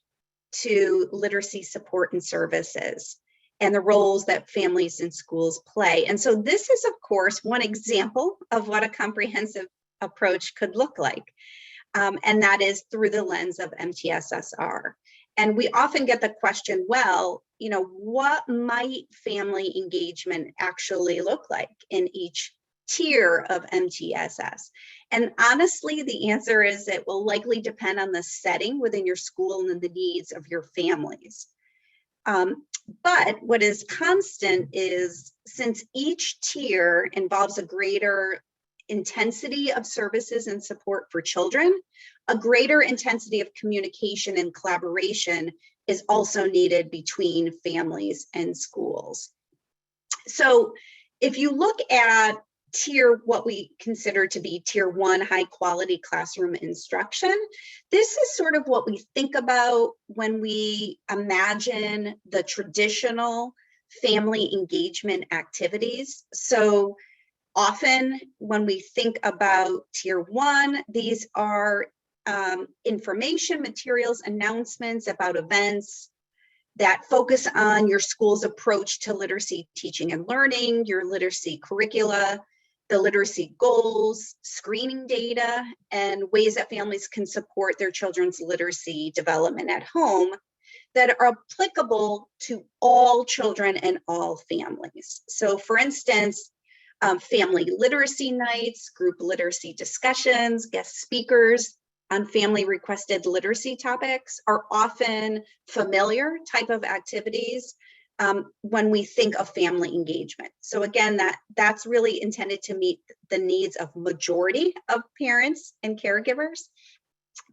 to literacy support and services and the roles that families and schools play. And so this is, of course, one example of what a comprehensive approach could look like. And that is through the lens of MTSSR. And we often get the question, well, you know, what might family engagement actually look like in each tier of MTSS? And honestly, the answer is it will likely depend on the setting within your school and the needs of your families. But what is constant is, since each tier involves a greater intensity of services and support for children, a greater intensity of communication and collaboration is also needed between families and schools. So if you look at what we consider to be tier 1 high quality classroom instruction, this is sort of what we think about when we imagine the traditional family engagement activities. So often when we think about tier 1, these are information materials, announcements about events that focus on your school's approach to literacy teaching and learning, your literacy curricula, the literacy goals, screening data, and ways that families can support their children's literacy development at home that are applicable to all children and all families. So for instance, family literacy nights, group literacy discussions, guest speakers on family requested literacy topics are often familiar type of activities when we think of family engagement. So again, that's really intended to meet the needs of majority of parents and caregivers.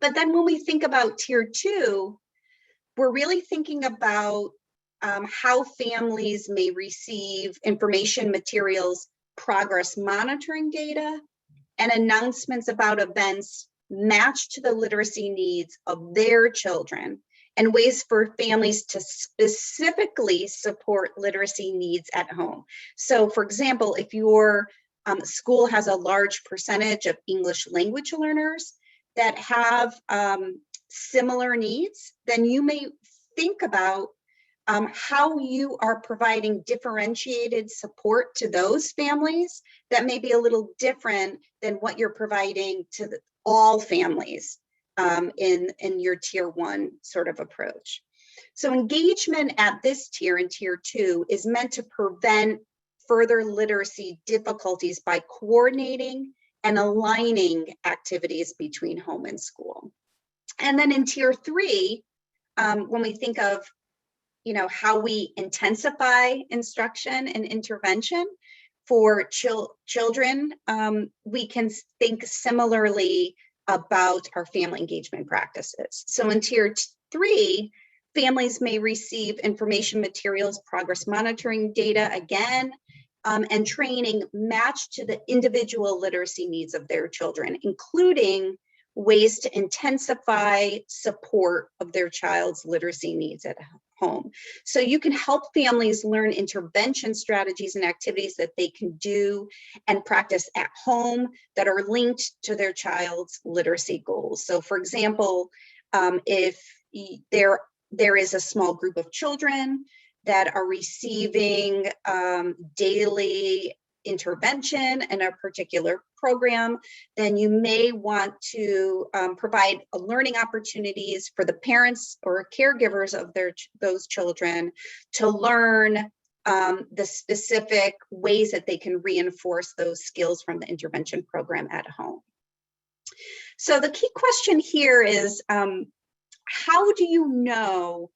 But then when we think about tier 2, we're really thinking about how families may receive information materials, progress monitoring data, and announcements about events matched to the literacy needs of their children, and ways for families to specifically support literacy needs at home. So for example, if your school has a large percentage of English language learners that have similar needs, then you may think about how you are providing differentiated support to those families that may be a little different than what you're providing to all families in your tier 1 sort of approach. So engagement at this tier, in tier 2, is meant to prevent further literacy difficulties by coordinating and aligning activities between home and school. And then in tier 3, when we think of how we intensify instruction and intervention for children, we can think similarly about our family engagement practices. So in tier 3, families may receive information materials, progress monitoring data again, and training matched to the individual literacy needs of their children, including ways to intensify support of their child's literacy needs at home. So you can help families learn intervention strategies and activities that they can do and practice at home that are linked to their child's literacy goals. So for example, if there is a small group of children that are receiving daily intervention in a particular program, then you may want to provide learning opportunities for the parents or caregivers of those children to learn the specific ways that they can reinforce those skills from the intervention program at home. So the key question here is, how do you know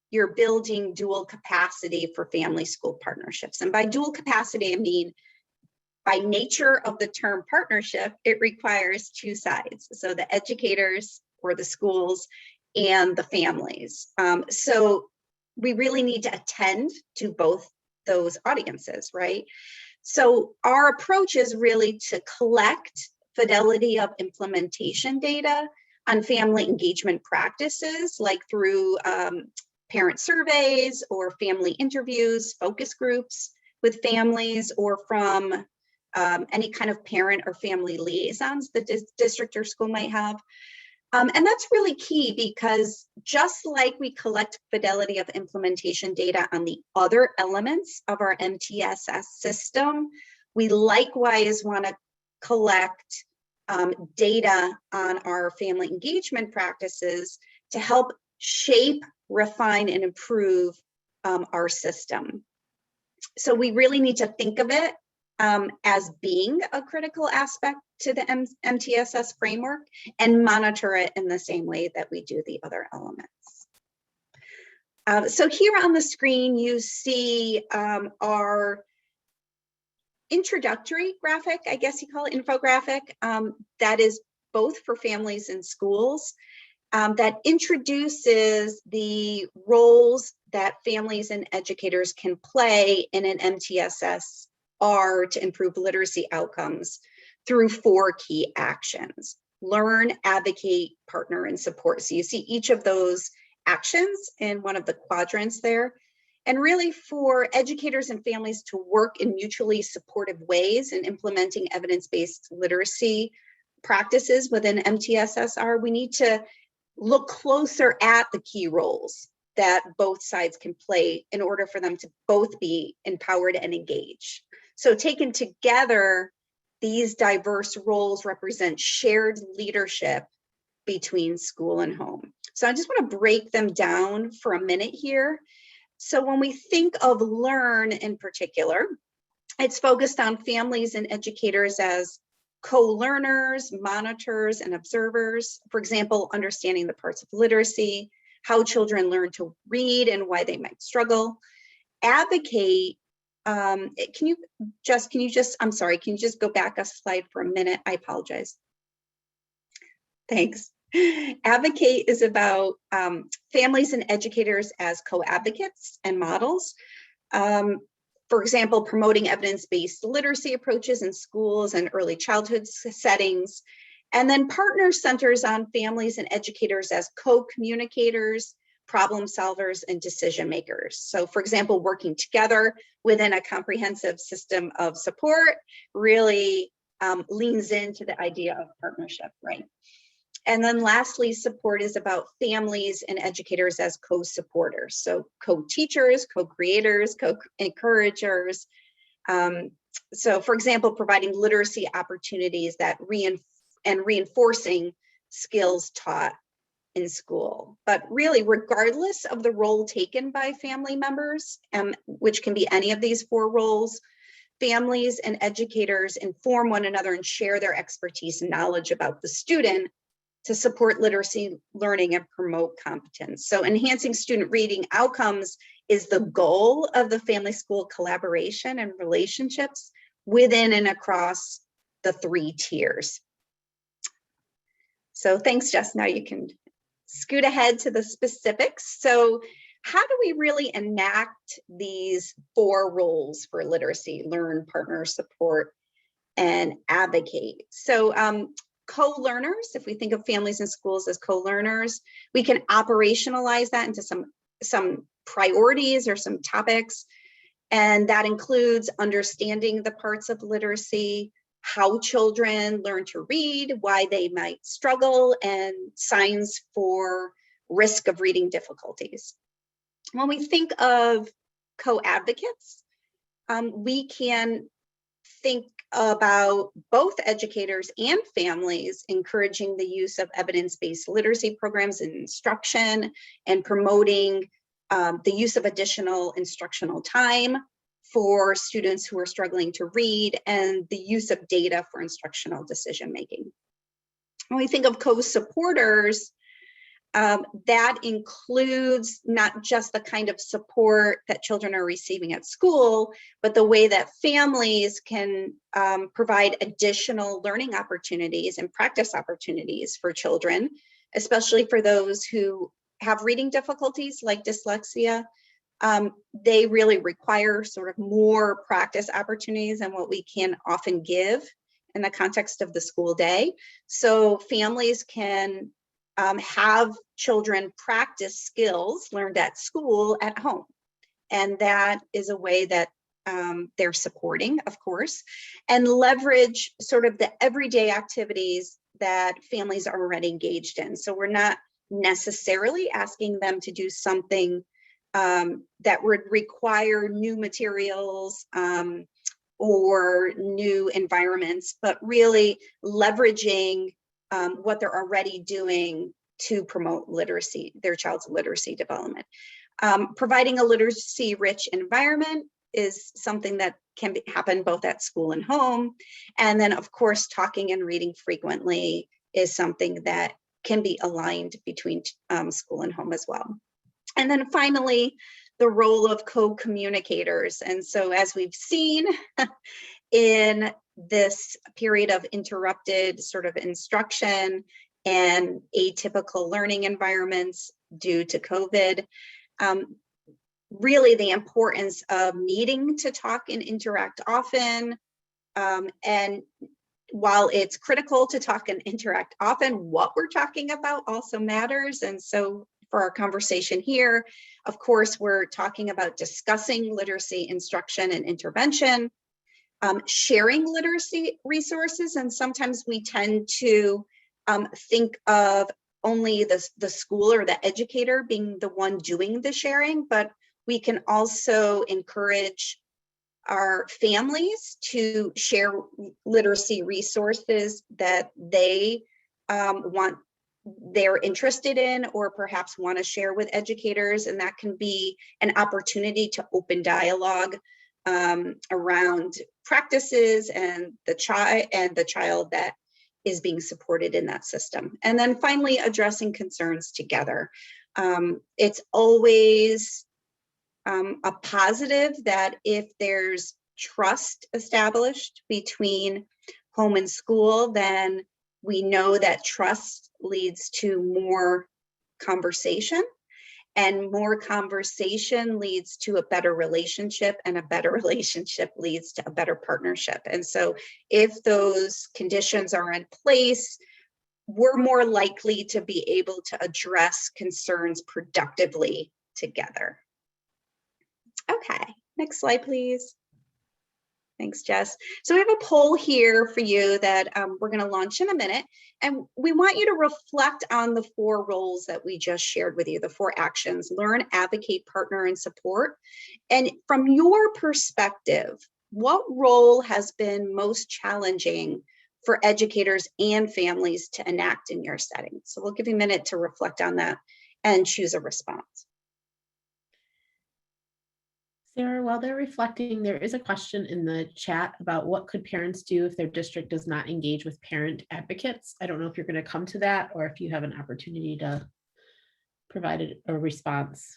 you're building dual capacity for family-school partnerships? And by dual capacity, I mean, by nature of the term partnership, it requires two sides. So the educators or the schools and the families. So we really need to attend to both those audiences, right? So our approach is really to collect fidelity of implementation data on family engagement practices, like through parent surveys or family interviews, focus groups with families, or from any kind of parent or family liaisons the district or school might have. And that's really key, because just like we collect fidelity of implementation data on the other elements of our MTSS system, we likewise want to collect data on our family engagement practices to help shape, refine, and improve our system. So we really need to think of it as being a critical aspect to the MTSS framework and monitor it in the same way that we do the other elements. So here on the screen, you see our introductory graphic, I guess you call it infographic, that is both for families and schools, that introduces the roles that families and educators can play in an MTSS to improve literacy outcomes through 4 key actions: learn, advocate, partner, and support. So you see each of those actions in one of the quadrants there. And really, for educators and families to work in mutually supportive ways in implementing evidence-based literacy practices within MTSSR, we need to look closer at the key roles that both sides can play in order for them to both be empowered and engaged. So taken together, these diverse roles represent shared leadership between school and home. So I just want to break them down for a minute here. So when we think of learn in particular, it's focused on families and educators as co-learners, monitors, and observers. For example, understanding the parts of literacy, how children learn to read and why they might struggle. Advocate, can you just go back a slide for a minute? I apologize. Thanks. Advocate is about families and educators as co-advocates and models. For example, promoting evidence-based literacy approaches in schools and early childhood settings. And then partner centers on families and educators as co-communicators, problem solvers, and decision makers. So for example, working together within a comprehensive system of support really leans into the idea of partnership, right? And then lastly, support is about families and educators as co-supporters. So co-teachers, co-creators, co-encouragers. So for example, providing literacy opportunities that reinforcing skills taught in school. But really, regardless of the role taken by family members, which can be any of these 4 roles, families and educators inform one another and share their expertise and knowledge about the student to support literacy learning and promote competence. So enhancing student reading outcomes is the goal of the family school collaboration and relationships within and across the 3 tiers. So thanks, Jess. Now you can scoot ahead to the specifics. So how do we really enact these 4 roles for literacy: learn, partner, support, and advocate? So co-learners, if we think of families and schools as co-learners, we can operationalize that into some priorities or some topics. And that includes understanding the parts of literacy, how children learn to read, why they might struggle, and signs for risk of reading difficulties. When we think of co-advocates, we can think about both educators and families encouraging the use of evidence-based literacy programs in instruction and promoting the use of additional instructional time for students who are struggling to read and the use of data for instructional decision making. When we think of co-supporters, that includes not just the kind of support that children are receiving at school, but the way that families can provide additional learning opportunities and practice opportunities for children, especially for those who have reading difficulties like dyslexia. They really require sort of more practice opportunities than what we can often give in the context of the school day. So families can have children practice skills learned at school at home. And that is a way that they're supporting, of course, and leverage sort of the everyday activities that families are already engaged in. So we're not necessarily asking them to do something that would require new materials or new environments, but really leveraging what they're already doing to promote literacy, their child's literacy development. Providing a literacy-rich environment is something that can happen both at school and home. And then, of course, talking and reading frequently is something that can be aligned between school and home as well. And then finally, the role of co-communicators. And so as we've seen in this period of interrupted sort of instruction and atypical learning environments due to COVID, really the importance of needing to talk and interact often. And while it's critical to talk and interact often, what we're talking about also matters. And so for our conversation here, of course, we're talking about discussing literacy instruction and intervention, sharing literacy resources. And sometimes we tend to think of only the school or the educator being the one doing the sharing, but we can also encourage our families to share literacy resources that they're interested in or perhaps want to share with educators, and that can be an opportunity to open dialogue around practices and the child that is being supported in that system. And then finally, addressing concerns together. It's always a positive that if there's trust established between home and school, then we know that trust leads to more conversation, and more conversation leads to a better relationship, and a better relationship leads to a better partnership. And so if those conditions are in place, we're more likely to be able to address concerns productively together. Okay, next slide, please. Thanks, Jess. So we have a poll here for you that we're going to launch in a minute. And we want you to reflect on the 4 roles that we just shared with you, the 4 actions: learn, advocate, partner, and support. And from your perspective, what role has been most challenging for educators and families to enact in your setting? So we'll give you a minute to reflect on that and choose a response.
Sarah, while they're reflecting, there is a question in the chat about what could parents do if their district does not engage with parent advocates. I don't know if you're going to come to that or if you have an opportunity to provide a response.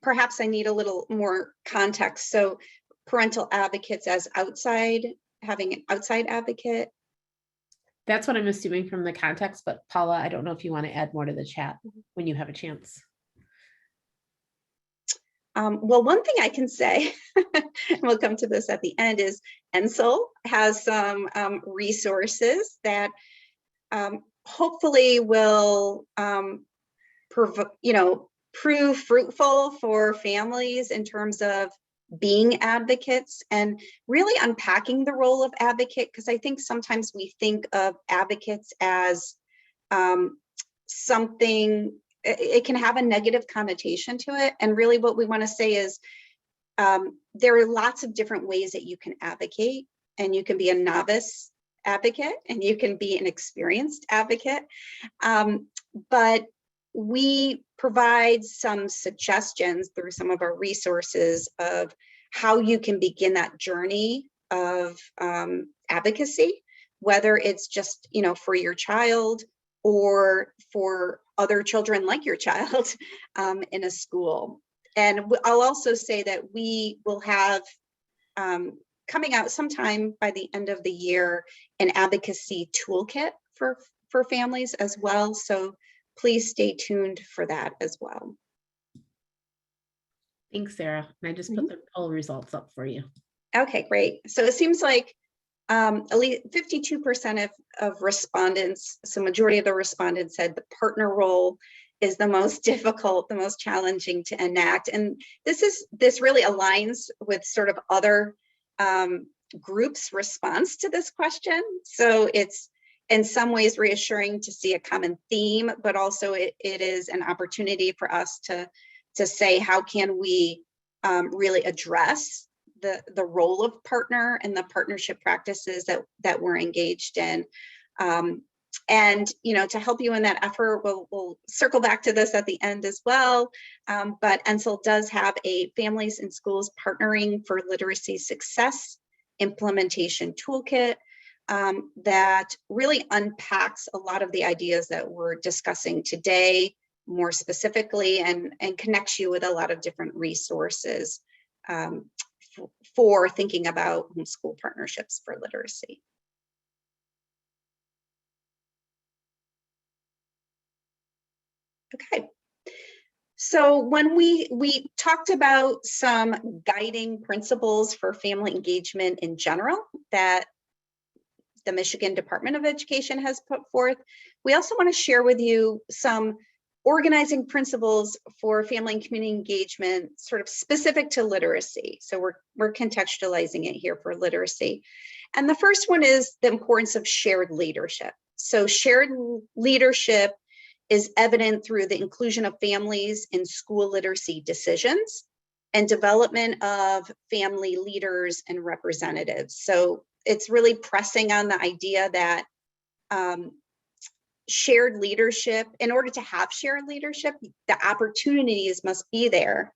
Perhaps I need a little more context. So parental advocates as outside, having an outside advocate.
That's what I'm assuming from the context, but Paula, I don't know if you want to add more to the chat when you have a chance.
Well, one thing I can say, and we'll come to this at the end, is ENSEL has some resources that hopefully will prove fruitful for families in terms of being advocates and really unpacking the role of advocate, because I think sometimes we think of advocates as something, it can have a negative connotation to it. And really what we want to say is there are lots of different ways that you can advocate, and you can be a novice advocate and you can be an experienced advocate. But we provide some suggestions through some of our resources of how you can begin that journey of advocacy, whether it's just, for your child or for other children like your child in a school. And I'll also say that we will have coming out sometime by the end of the year an advocacy toolkit for families as well. So please stay tuned for that as well.
Thanks, Sarah. And I just put the poll results up for you.
Okay, great. So it seems like at least 52% of respondents, so majority of the respondents said the partner role is the most difficult, the most challenging to enact. And this really aligns with sort of other groups' response to this question. So it's in some ways reassuring to see a common theme, but also it is an opportunity for us to say, how can we really address the role of partner and the partnership practices that we're engaged in. And, to help you in that effort, we'll circle back to this at the end as well. But ENSL does have a Families in Schools Partnering for Literacy Success implementation toolkit that really unpacks a lot of the ideas that we're discussing today more specifically, and connects you with a lot of different resources for thinking about homeschool partnerships for literacy. Okay, so when we talked about some guiding principles for family engagement in general that the Michigan Department of Education has put forth, we also want to share with you some organizing principles for family and community engagement sort of specific to literacy. So we're contextualizing it here for literacy. And the first one is the importance of shared leadership. So shared leadership is evident through the inclusion of families in school literacy decisions and development of family leaders and representatives. So it's really pressing on the idea that shared leadership, in order to have shared leadership, the opportunities must be there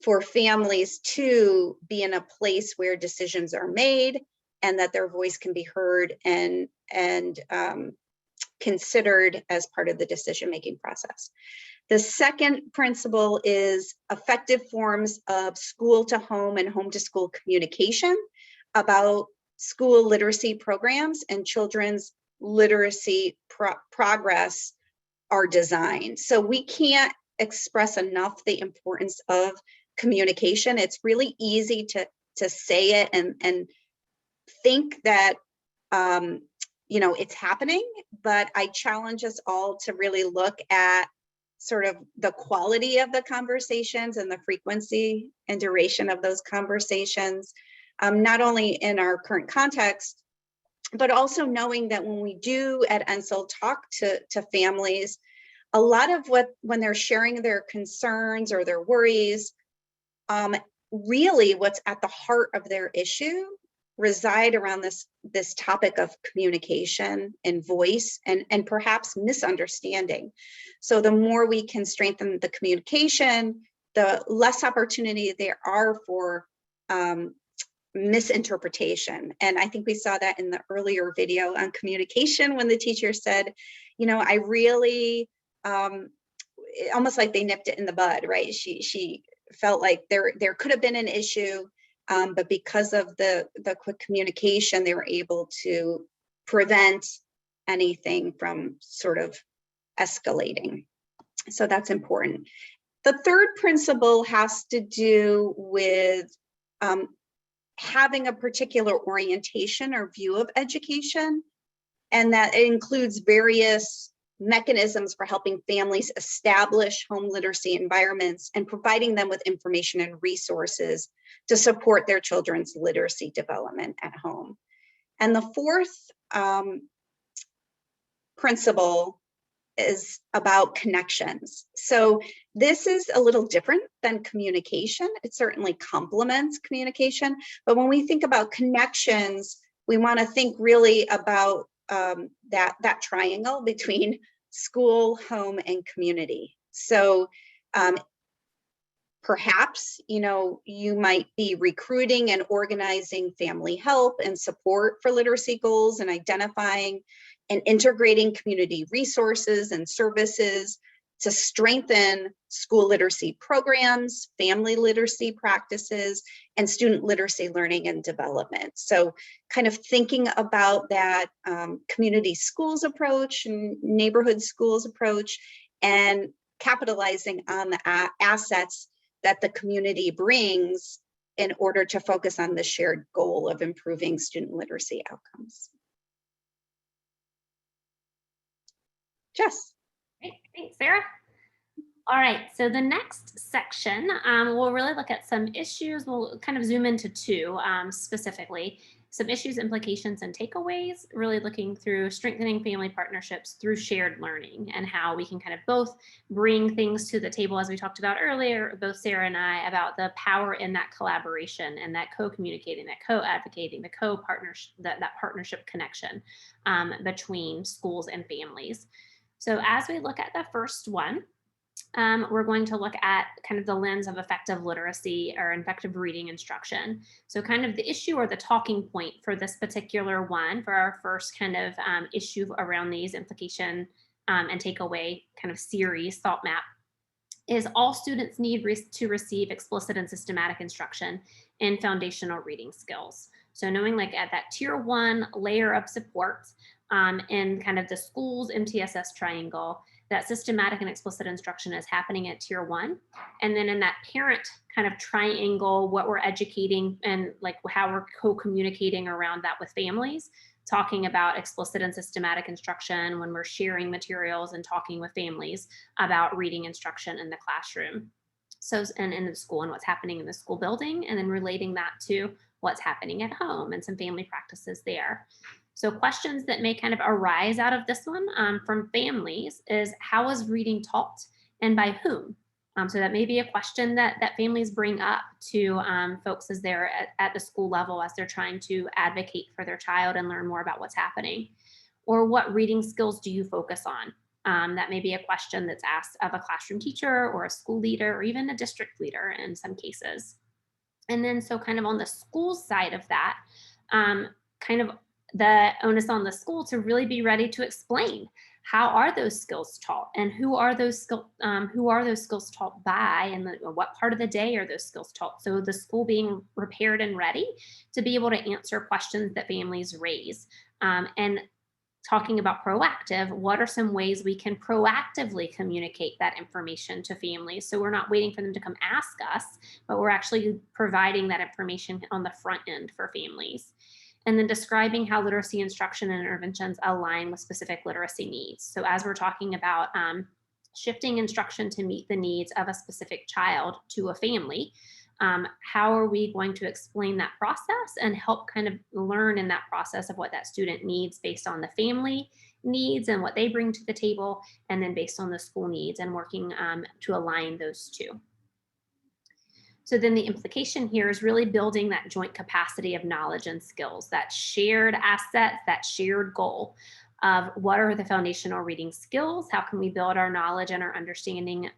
for families to be in a place where decisions are made and that their voice can be heard and considered as part of the decision-making process. The second principle is effective forms of school-to-home and home-to-school communication about school literacy programs and children's literacy progress are designed. So we can't express enough the importance of communication. It's really easy to say it and think that it's happening, but I challenge us all to really look at sort of the quality of the conversations and the frequency and duration of those conversations, not only in our current context, but also knowing that when we do at ENSL talk to families, a lot of when they're sharing their concerns or their worries, really what's at the heart of their issue reside around this topic of communication and voice and perhaps misunderstanding. So the more we can strengthen the communication, the less opportunity there are for misinterpretation. And I think we saw that in the earlier video on communication when the teacher said, I really, almost like they nipped it in the bud, right? She felt like there could have been an issue, but because of the quick communication, they were able to prevent anything from sort of escalating. So that's important. The third principle has to do with having a particular orientation or view of education and that includes various mechanisms for helping families establish home literacy environments and providing them with information and resources to support their children's literacy development at home. And the fourth principle is about connections. So this is a little different than communication. It certainly complements communication, but when we think about connections, we want to think really about that triangle between school, home, and community. So perhaps, you might be recruiting and organizing family help and support for literacy goals, and identifying and integrating community resources and services to strengthen school literacy programs, family literacy practices, and student literacy learning and development. So kind of thinking about that community schools approach and neighborhood schools approach, and capitalizing on the assets that the community brings in order to focus on the shared goal of improving student literacy outcomes. Jess.
Great, thanks, Sarah. All right, so the next section, we'll really look at some issues. We'll kind of zoom into two specifically, some issues, implications, and takeaways, really looking through strengthening family partnerships through shared learning and how we can kind of both bring things to the table, as we talked about earlier, both Sarah and I, about the power in that collaboration and that co-communicating, that co-advocating, the co-partnership, that partnership connection between schools and families. So as we look at the first one, we're going to look at kind of the lens of effective literacy or effective reading instruction. So kind of the issue or the talking point for this particular one, for our first kind of issue around these implication and takeaway kind of series thought map, is all students need to receive explicit and systematic instruction in foundational reading skills. So knowing like at that tier 1 layer of support in kind of the school's MTSS triangle, that systematic and explicit instruction is happening at tier 1. And then in that parent kind of triangle, what we're educating and like how we're co-communicating around that with families, talking about explicit and systematic instruction when we're sharing materials and talking with families about reading instruction in the classroom. So, and in the school and what's happening in the school building, and then relating that to what's happening at home and some family practices there. So questions that may kind of arise out of this one from families is, how is reading taught and by whom? So that may be a question that families bring up to folks as they're at the school level, as they're trying to advocate for their child and learn more about what's happening. Or what reading skills do you focus on? That may be a question that's asked of a classroom teacher or a school leader or even a district leader in some cases. And then so kind of on the school side of that, kind of the onus on the school to really be ready to explain, how are those skills taught, and who are those skills taught by, and what part of the day are those skills taught? So the school being prepared and ready to be able to answer questions that families raise. And talking about proactive, what are some ways we can proactively communicate that information to families? So we're not waiting for them to come ask us, but we're actually providing that information on the front end for families. And then describing how literacy instruction and interventions align with specific literacy needs. So as we're talking about shifting instruction to meet the needs of a specific child to a family, how are we going to explain that process and help kind of learn in that process of what that student needs based on the family needs and what they bring to the table, and then based on the school needs, and working to align those two. So then the implication here is really building that joint capacity of knowledge and skills, that shared assets, that shared goal of what are the foundational reading skills, how can we build our knowledge and our understanding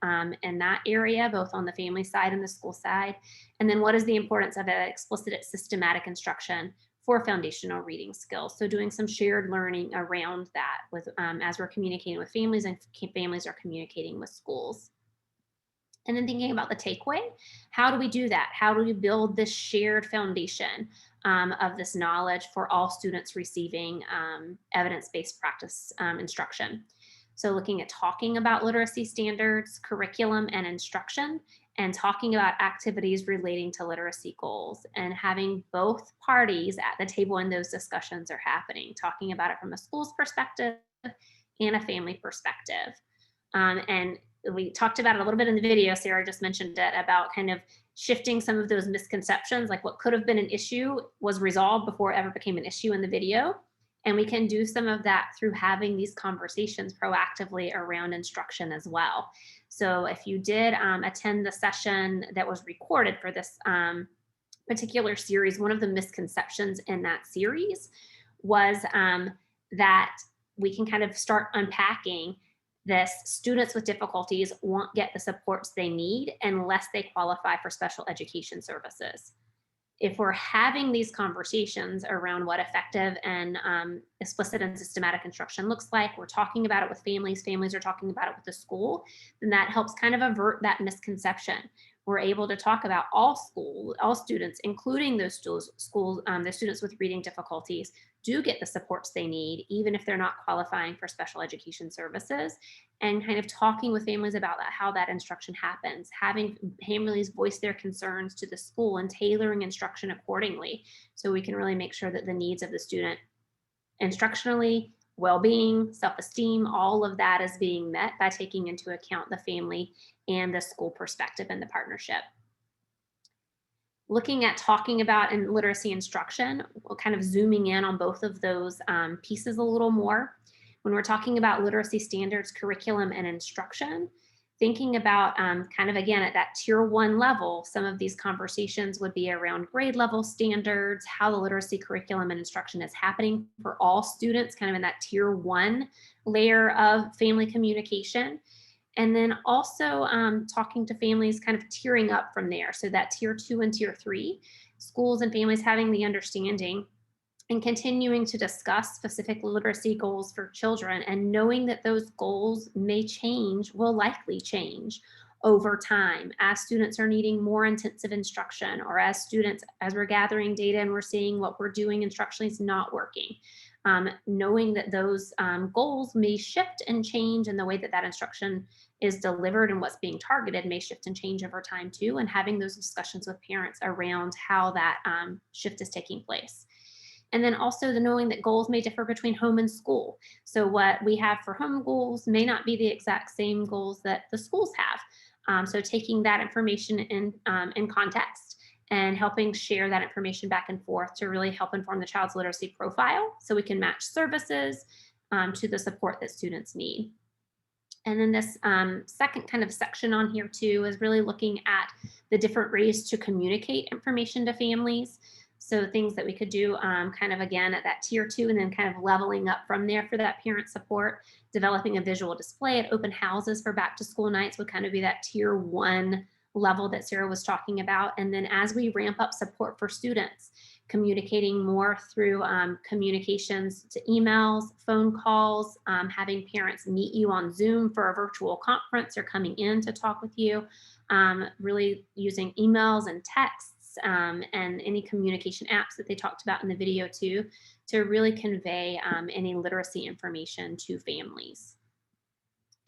in that area, both on the family side and the school side, and then what is the importance of an explicit systematic instruction for foundational reading skills. So doing some shared learning around that with as we're communicating with families and families are communicating with schools. And then thinking about the takeaway, how do we do that? How do we build this shared foundation of this knowledge for all students receiving evidence-based practice instruction? So looking at talking about literacy standards, curriculum, and instruction, and talking about activities relating to literacy goals and having both parties at the table when those discussions are happening, talking about it from a school's perspective and a family perspective. And we talked about it a little bit in the video. Sarah just mentioned it about kind of shifting some of those misconceptions, like what could have been an issue was resolved before it ever became an issue in the video. And we can do some of that through having these conversations proactively around instruction as well. So if you did attend the session that was recorded for this particular series, one of the misconceptions in that series was that we can kind of start unpacking this: students with difficulties won't get the supports they need unless they qualify for special education services. If we're having these conversations around what effective and explicit and systematic instruction looks like, we're talking about it with families, families are talking about it with the school, then that helps kind of avert that misconception. We're able to talk about all students, including those the students with reading difficulties, do get the supports they need, even if they're not qualifying for special education services, and kind of talking with families about that, how that instruction happens, having families voice their concerns to the school and tailoring instruction accordingly, so we can really make sure that the needs of the student instructionally, well-being, self-esteem, all of that is being met by taking into account the family and the school perspective and the partnership. Looking at talking about in literacy instruction, we're kind of zooming in on both of those pieces a little more. When we're talking about literacy standards, curriculum, and instruction, thinking about kind of, again, at that tier 1 level, some of these conversations would be around grade level standards, how the literacy curriculum and instruction is happening for all students, kind of in that tier 1 layer of family communication. And then also talking to families, kind of tiering up from there. So that tier 2 and tier 3, schools and families having the understanding and continuing to discuss specific literacy goals for children, and knowing that those goals may change, will likely change over time as students are needing more intensive instruction, or as we're gathering data and we're seeing what we're doing instructionally is not working. Knowing that those goals may shift and change, and the way that that instruction is delivered and what's being targeted may shift and change over time too, and having those discussions with parents around how that shift is taking place. And then also the knowing that goals may differ between home and school. So what we have for home goals may not be the exact same goals that the schools have. So taking that information in context and helping share that information back and forth to really help inform the child's literacy profile, so we can match services to the support that students need. And then this second kind of section on here too is really looking at the different ways to communicate information to families. So things that we could do kind of, again, at that tier 2, and then kind of leveling up from there for that parent support. Developing a visual display at open houses for back to school nights would kind of be that tier 1 level that Sarah was talking about. And then as we ramp up support for students, communicating more through communications to emails, phone calls, having parents meet you on Zoom for a virtual conference or coming in to talk with you, really using emails and texts and any communication apps that they talked about in the video too, to really convey any literacy information to families.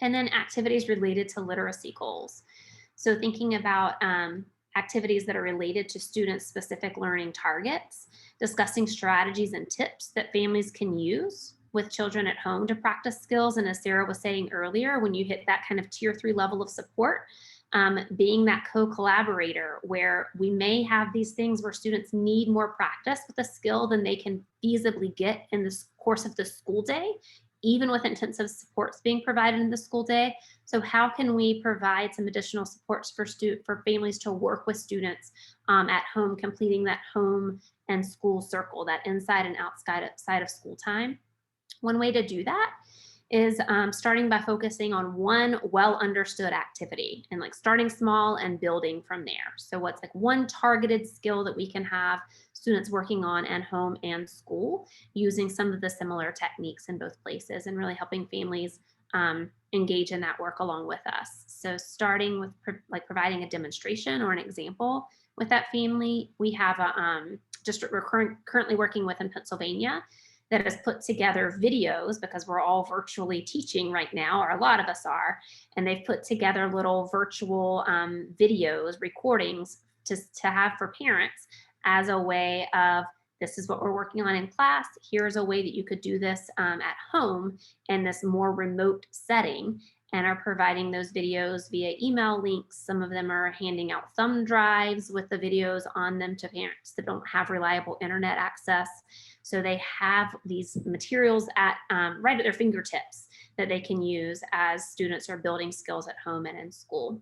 And then activities related to literacy goals. So thinking about activities that are related to student-specific learning targets, discussing strategies and tips that families can use with children at home to practice skills. And as Sarah was saying earlier, when you hit that kind of tier 3 level of support, being that co-collaborator, where we may have these things where students need more practice with a skill than they can feasibly get in the course of the school day, even with intensive supports being provided in the school day. So how can we provide some additional supports for families to work with students at home, completing that home and school circle, that inside and outside of school time? One way to do that is starting by focusing on one well understood activity, and like starting small and building from there. So what's like one targeted skill that we can have students working on at home and school, using some of the similar techniques in both places, and really helping families engage in that work along with us. So starting with providing a demonstration or an example with that family. We have a district we're currently working with in Pennsylvania that has put together videos, because we're all virtually teaching right now, or a lot of us are, and they've put together little virtual videos, recordings to have for parents as a way of, this is what we're working on in class. Here's a way that you could do this at home in this more remote setting, and are providing those videos via email links. Some of them are handing out thumb drives with the videos on them to parents that don't have reliable internet access. So they have these materials at right at their fingertips that they can use as students are building skills at home and in school.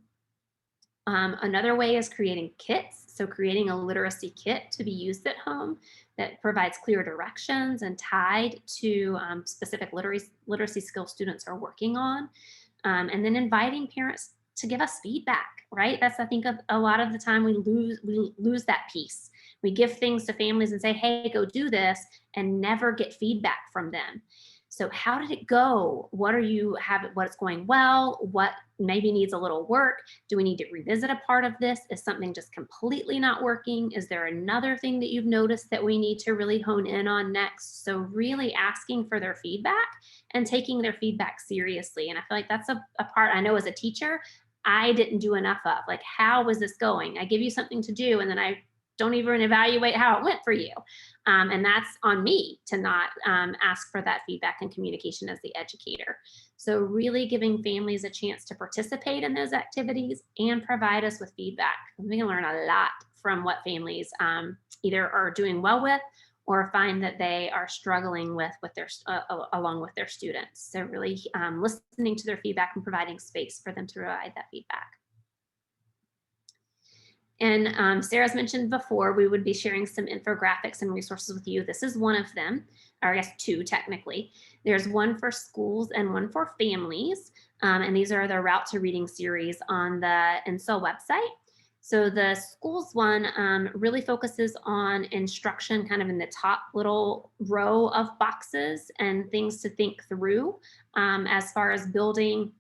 Another way is creating kits. So creating a literacy kit to be used at home that provides clear directions and tied to specific literacy skills students are working on. And then inviting parents to give us feedback, right? That's, I think, a lot of the time we lose that piece. We give things to families and say, hey, go do this, and never get feedback from them. So how did it go? What are you having? What's going well? What maybe needs a little work? Do we need to revisit a part of this? Is something just completely not working? Is there another thing that you've noticed that we need to really hone in on next? So really asking for their feedback and taking their feedback seriously. And I feel like that's a part I know as a teacher, I didn't do enough of. Like, how is this going? I give you something to do, and then I don't even evaluate how it went for you. And that's on me to not ask for that feedback and communication as the educator. So really giving families a chance to participate in those activities and provide us with feedback. We can learn a lot from what families either are doing well with or find that they are struggling with their along with their students. So really listening to their feedback and providing space for them to provide that feedback. And Sarah's mentioned before, we would be sharing some infographics and resources with you. This is one of them, or I guess two technically. There's one for schools and one for families. And these are the Route to Reading series on the INSA website. So the schools one really focuses on instruction kind of in the top little row of boxes and things to think through as far as building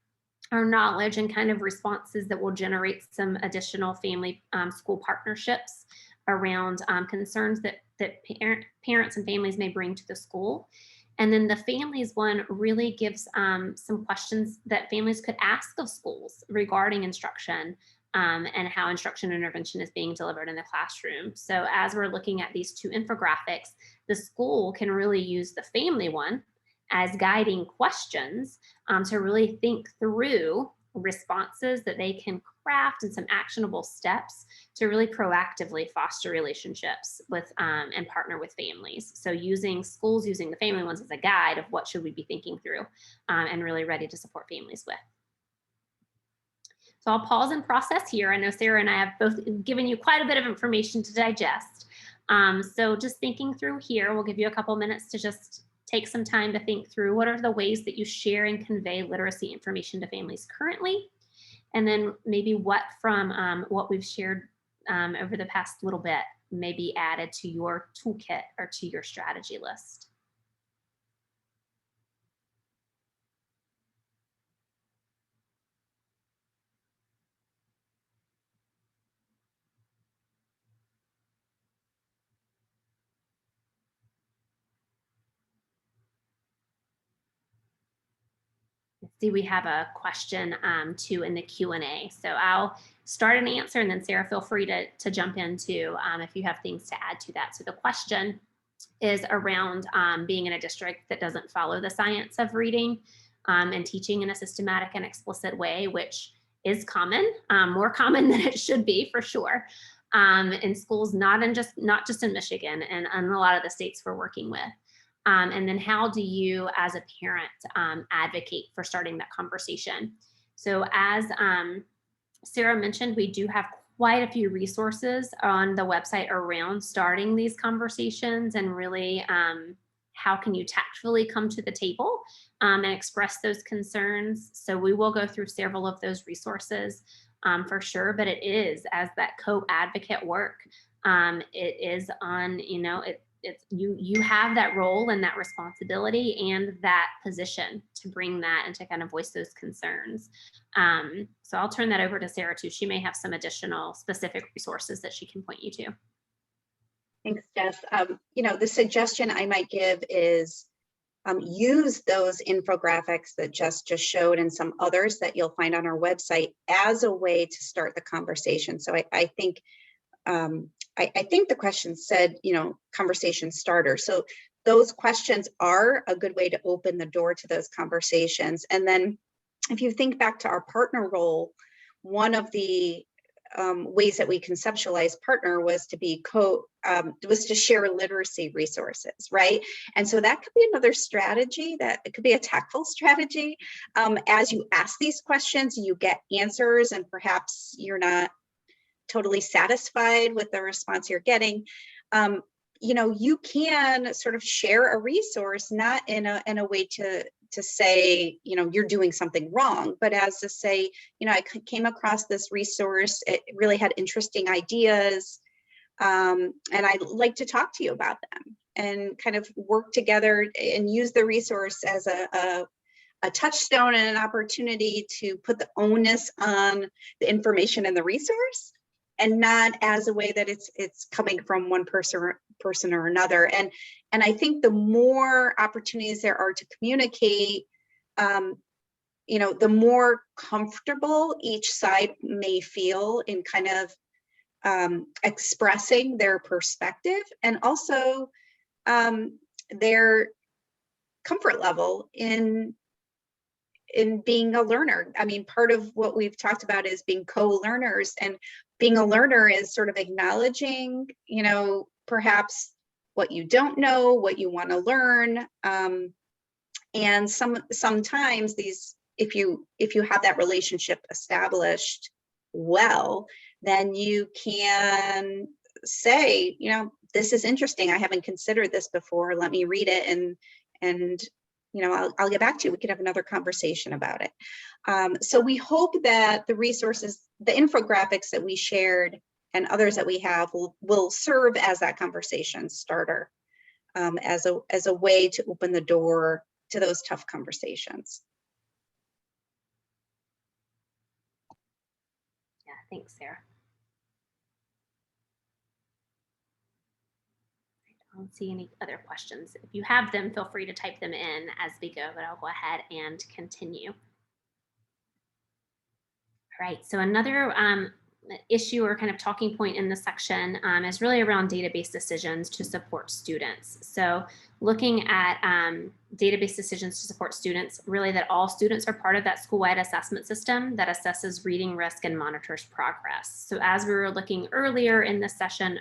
our knowledge and kind of responses that will generate some additional family school partnerships around concerns that parents and families may bring to the school. And then the families one really gives some questions that families could ask of schools regarding instruction and how instruction intervention is being delivered in the classroom. So as we're looking at these two infographics, the school can really use the family one as guiding questions to really think through responses that they can craft and some actionable steps to really proactively foster relationships with and partner with families. So using schools, using the family ones as a guide of what should we be thinking through and really ready to support families with. So I'll pause and process here. I know Sarah and I have both given you quite a bit of information to digest. So just thinking through here, we'll give you a couple minutes to just take some time to think through what are the ways that you share and convey literacy information to families currently, and then maybe what from what we've shared over the past little bit may be added to your toolkit or to your strategy list. See, we have a question too in the Q&A. So I'll start an answer, and then Sarah, feel free to jump in too if you have things to add to that. So the question is around being in a district that doesn't follow the science of reading and teaching in a systematic and explicit way, which is common, more common than it should be for sure, in schools, not just in Michigan and a lot of the states we're working with. And then how do you as a parent advocate for starting that conversation? So as Sarah mentioned, we do have quite a few resources on the website around starting these conversations and really how can you tactfully come to the table and express those concerns. So we will go through several of those resources for sure, but it is as that co-advocate work, it is on, it's you have that role and that responsibility and that position to bring that and to kind of voice those concerns. So I'll turn that over to Sarah too. She may have some additional specific resources that she can point you to.
Thanks, Jess. The suggestion I might give is use those infographics that Jess just showed and some others that you'll find on our website as a way to start the conversation. So I think the question said, conversation starter. So those questions are a good way to open the door to those conversations. And then if you think back to our partner role, one of the ways that we conceptualize partner was to share literacy resources, right? And so that could be another strategy, that it could be a tactful strategy. As you ask these questions, you get answers, and perhaps you're not totally satisfied with the response you're getting. You can sort of share a resource, not in a way to say, you're doing something wrong, but as to say, I came across this resource, it really had interesting ideas, and I'd like to talk to you about them, and kind of work together and use the resource as a touchstone and an opportunity to put the onus on the information in the resource, and not as a way that it's coming from one person or another. And I think the more opportunities there are to communicate, the more comfortable each side may feel in kind of expressing their perspective, and also their comfort level in being a learner. I mean, part of what we've talked about is being co-learners, and being a learner is sort of acknowledging, perhaps what you don't know, what you want to learn. And sometimes if you have that relationship established well, then you can say, this is interesting. I haven't considered this before. Let me read it, and I'll get back to you. We could have another conversation about it. So we hope that the resources, the infographics that we shared and others that we have will serve as that conversation starter, as a way to open the door to those tough conversations.
Yeah, thanks, Sarah. I don't see any other questions. If you have them, feel free to type them in as we go, but I'll go ahead and continue. All right, so another issue or kind of talking point in this section is really around database decisions to support students. So looking at database decisions to support students, really that all students are part of that school-wide assessment system that assesses reading risk and monitors progress. So as we were looking earlier in this session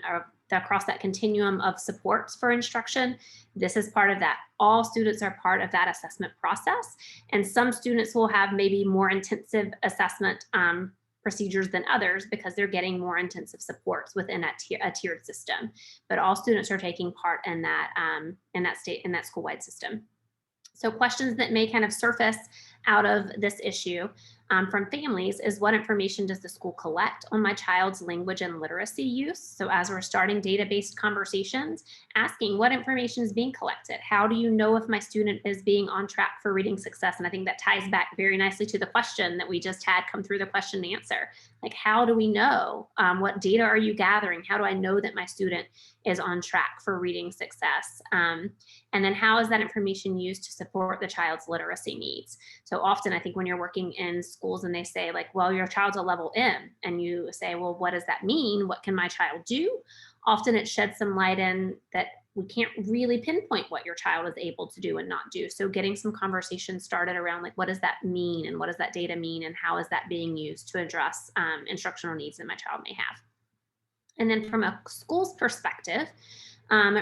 across that continuum of supports for instruction, this is part of that. All students are part of that assessment process, and some students will have maybe more intensive assessment procedures than others because they're getting more intensive supports within a tiered system. But all students are taking part in that school-wide system. So questions that may kind of surface out of this issue from families is, what information does the school collect on my child's language and literacy use? So as we're starting data-based conversations, asking what information is being collected? How do you know if my student is being on track for reading success? And I think that ties back very nicely to the question that we just had come through the question and answer. Like, how do we know? What data are you gathering? How do I know that my student is on track for reading success? And then how is that information used to support the child's literacy needs? So often I think when you're working in schools and they say like, well, your child's a level M, and you say, well, what does that mean? What can my child do? Often it sheds some light in that we can't really pinpoint what your child is able to do and not do. So getting some conversation started around like, what does that mean? And what does that data mean? And how is that being used to address instructional needs that my child may have? And then from a school's perspective,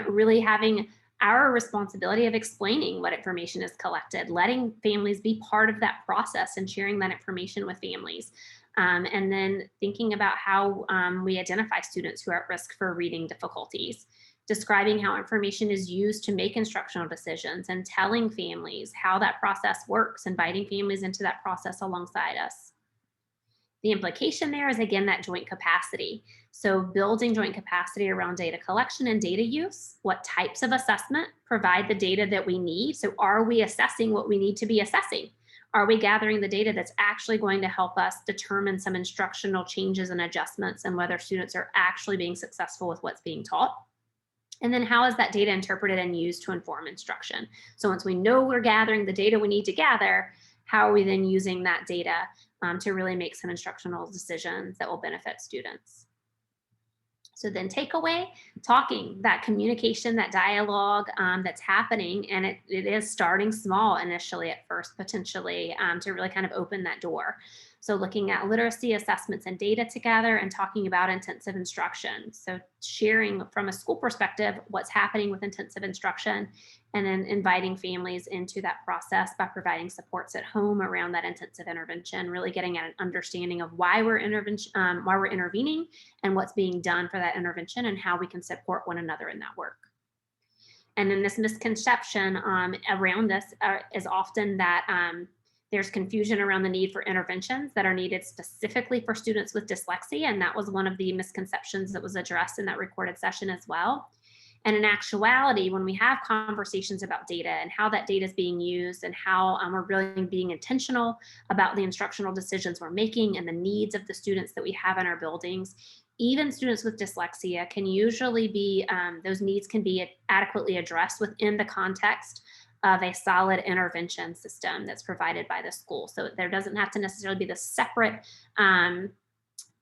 really having our responsibility of explaining what information is collected, letting families be part of that process and sharing that information with families. And then thinking about how we identify students who are at risk for reading difficulties, describing how information is used to make instructional decisions, and telling families how that process works, inviting families into that process alongside us. The implication there is, again, that joint capacity. So building joint capacity around data collection and data use. What types of assessment provide the data that we need? So are we assessing what we need to be assessing? Are we gathering the data that's actually going to help us determine some instructional changes and adjustments and whether students are actually being successful with what's being taught? And then how is that data interpreted and used to inform instruction? So once we know we're gathering the data we need to gather, how are we then using that data to really make some instructional decisions that will benefit students? So then takeaway, talking, that communication, that dialogue that's happening, and it is starting small initially at first, potentially, to really kind of open that door. So looking at literacy assessments and data together and talking about intensive instruction. So sharing from a school perspective what's happening with intensive instruction, and then inviting families into that process by providing supports at home around that intensive intervention, really getting at an understanding of why we're intervening and what's being done for that intervention and how we can support one another in that work. And then this misconception around this is often that there's confusion around the need for interventions that are needed specifically for students with dyslexia. And that was one of the misconceptions that was addressed in that recorded session as well. And in actuality, when we have conversations about data and how that data is being used and how we're really being intentional about the instructional decisions we're making and the needs of the students that we have in our buildings, even students with dyslexia can usually be, those needs can be adequately addressed within the context of a solid intervention system that's provided by the school. So there doesn't have to necessarily be the separate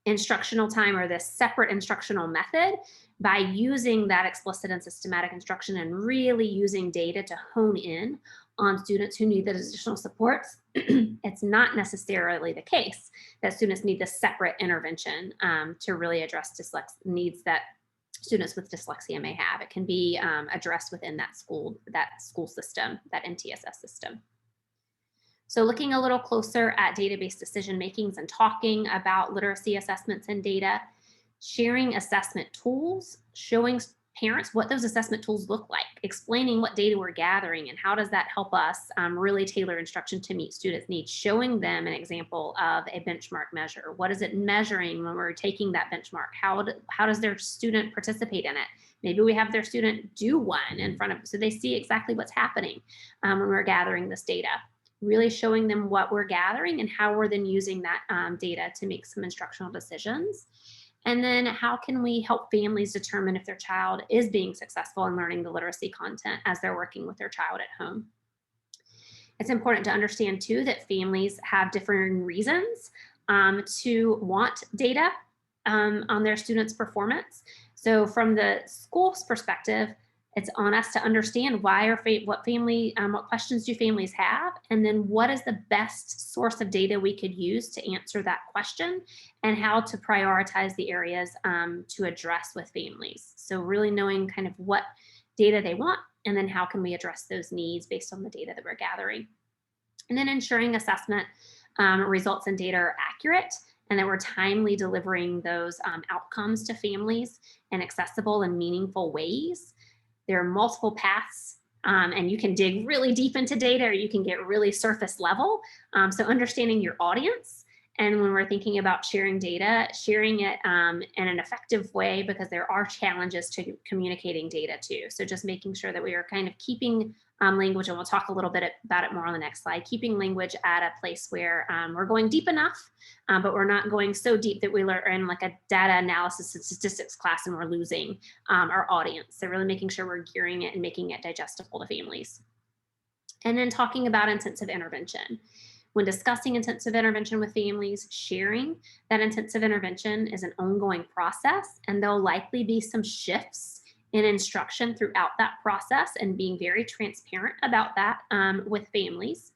instructional time or this separate instructional method. By using that explicit and systematic instruction and really using data to hone in on students who need the additional supports, it's not necessarily the case that students need the separate intervention to really address needs that students with dyslexia may have. It can be addressed within that school system, that MTSS system. So looking a little closer at data-based decision makings and talking about literacy assessments and data, sharing assessment tools, showing parents what those assessment tools look like, explaining what data we're gathering and how does that help us really tailor instruction to meet students' needs, showing them an example of a benchmark measure. What is it measuring when we're taking that benchmark? How does their student participate in it? Maybe we have their student do one in front of them so they see exactly what's happening when we're gathering this data. Really showing them what we're gathering and how we're then using that data to make some instructional decisions. And then how can we help families determine if their child is being successful in learning the literacy content as they're working with their child at home? It's important to understand too that families have different reasons to want data on their students' performance. So from the school's perspective, it's on us to understand why or what questions do families have, and then what is the best source of data we could use to answer that question, and how to prioritize the areas to address with families. So really knowing kind of what data they want, and then how can we address those needs based on the data that we're gathering. And then ensuring assessment results and data are accurate, and that we're timely delivering those outcomes to families in accessible and meaningful ways. There are multiple paths and you can dig really deep into data or you can get really surface level. So understanding your audience, and when we're thinking about sharing data, sharing it in an effective way, because there are challenges to communicating data too. So just making sure that we are kind of keeping language, and we'll talk a little bit about it more on the next slide, keeping language at a place where we're going deep enough, but we're not going so deep that we are in like a data analysis and statistics class and we're losing our audience. So really making sure we're gearing it and making it digestible to families. And then talking about intensive intervention. When discussing intensive intervention with families, sharing that intensive intervention is an ongoing process, and there'll likely be some shifts in instruction throughout that process, and being very transparent about that with families.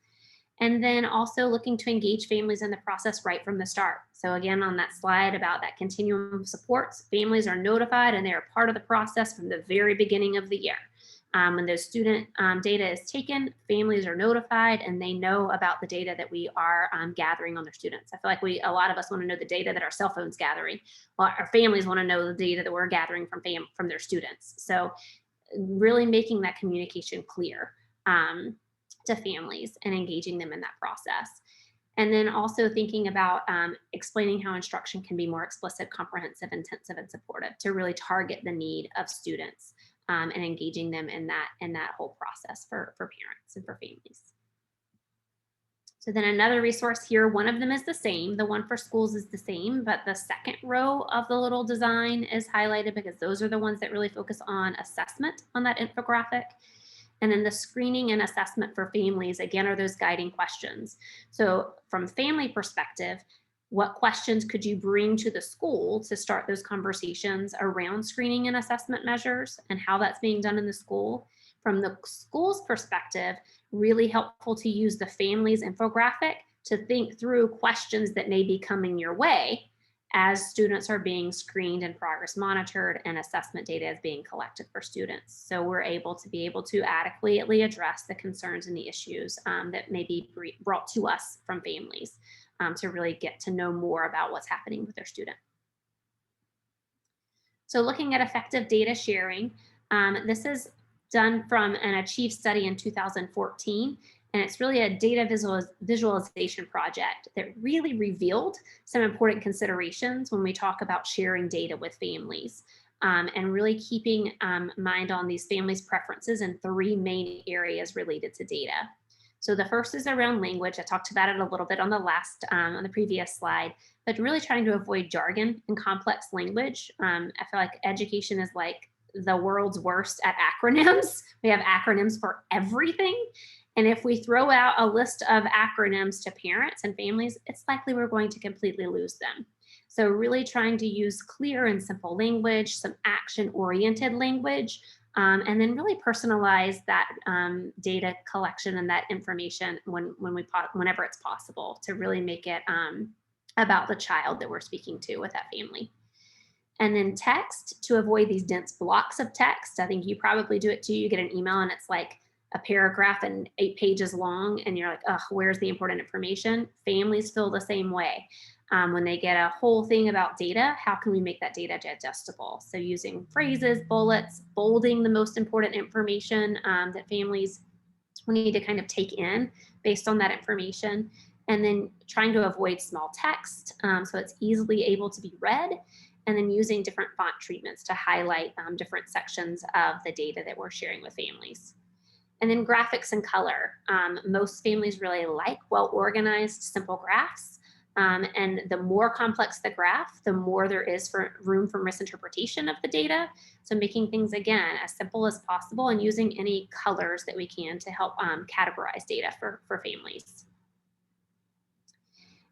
And then also looking to engage families in the process right from the start. So again, on that slide about that continuum of supports, families are notified and they are part of the process from the very beginning of the year. When those student data is taken, families are notified and they know about the data that we are gathering on their students. I feel like a lot of us want to know the data that our cell phone's gathering. Well, our families want to know the data that we're gathering from their students. So really making that communication clear to families and engaging them in that process. And then also thinking about explaining how instruction can be more explicit, comprehensive, intensive, and supportive to really target the need of students and engaging them in that whole process for parents and for families. So then another resource here, one of them is the same. The one for schools is the same, but the second row of the little design is highlighted because those are the ones that really focus on assessment on that infographic. And then the screening and assessment for families, again, are those guiding questions. So from family perspective, what questions could you bring to the school to start those conversations around screening and assessment measures and how that's being done in the school? From the school's perspective, really helpful to use the family's infographic to think through questions that may be coming your way as students are being screened and progress monitored and assessment data is being collected for students. So we're able to adequately address the concerns and the issues that may be brought to us from families to really get to know more about what's happening with their student. So looking at effective data sharing, this is done from an Achieve study in 2014. And it's really a data visualization project that really revealed some important considerations when we talk about sharing data with families and really keeping mind on these families' preferences in 3 main areas related to data. So the first is around language. I talked about it a little bit on the previous slide, but really trying to avoid jargon and complex language. I feel like education is like the world's worst at acronyms. We have acronyms for everything. And if we throw out a list of acronyms to parents and families, it's likely we're going to completely lose them. So really trying to use clear and simple language, some action-oriented language, and then really personalize that data collection and that information whenever it's possible to really make it about the child that we're speaking to with that family. And then text, to avoid these dense blocks of text. I think you probably do it too. You get an email and it's like a paragraph and 8 pages long and you're like, oh, where's the important information? Families feel the same way. When they get a whole thing about data, how can we make that data digestible? So using phrases, bullets, bolding the most important information that families need to kind of take in based on that information, and then trying to avoid small text so it's easily able to be read, and then using different font treatments to highlight different sections of the data that we're sharing with families. And then graphics and color. Most families really like well-organized, simple graphs. And the more complex the graph, the more there is room for misinterpretation of the data. So making things, again, as simple as possible and using any colors that we can to help categorize data for families.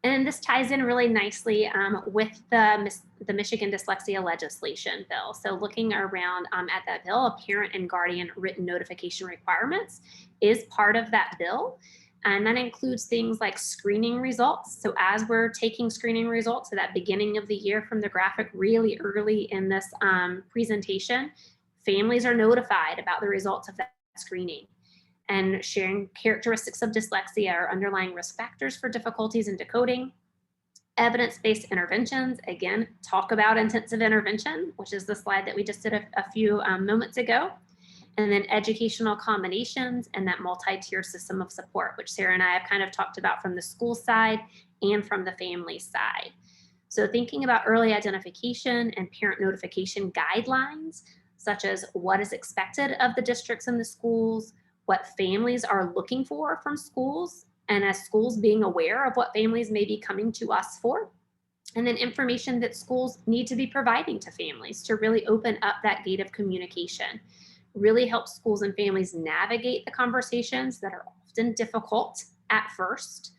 And this ties in really nicely with the Michigan dyslexia legislation bill. So looking around at that bill, a parent and guardian written notification requirements is part of that bill. And that includes things like screening results. So as we're taking screening results at that beginning of the year from the graphic really early in this presentation, families are notified about the results of that screening. And sharing characteristics of dyslexia or underlying risk factors for difficulties in decoding. Evidence-based interventions, again, talk about intensive intervention, which is the slide that we just did a few moments ago. And then educational combinations and that multi-tier system of support, which Sarah and I have kind of talked about from the school side and from the family side. So thinking about early identification and parent notification guidelines, such as what is expected of the districts and the schools, what families are looking for from schools, and as schools being aware of what families may be coming to us for, and then information that schools need to be providing to families to really open up that gate of communication. Really help schools and families navigate the conversations that are often difficult at first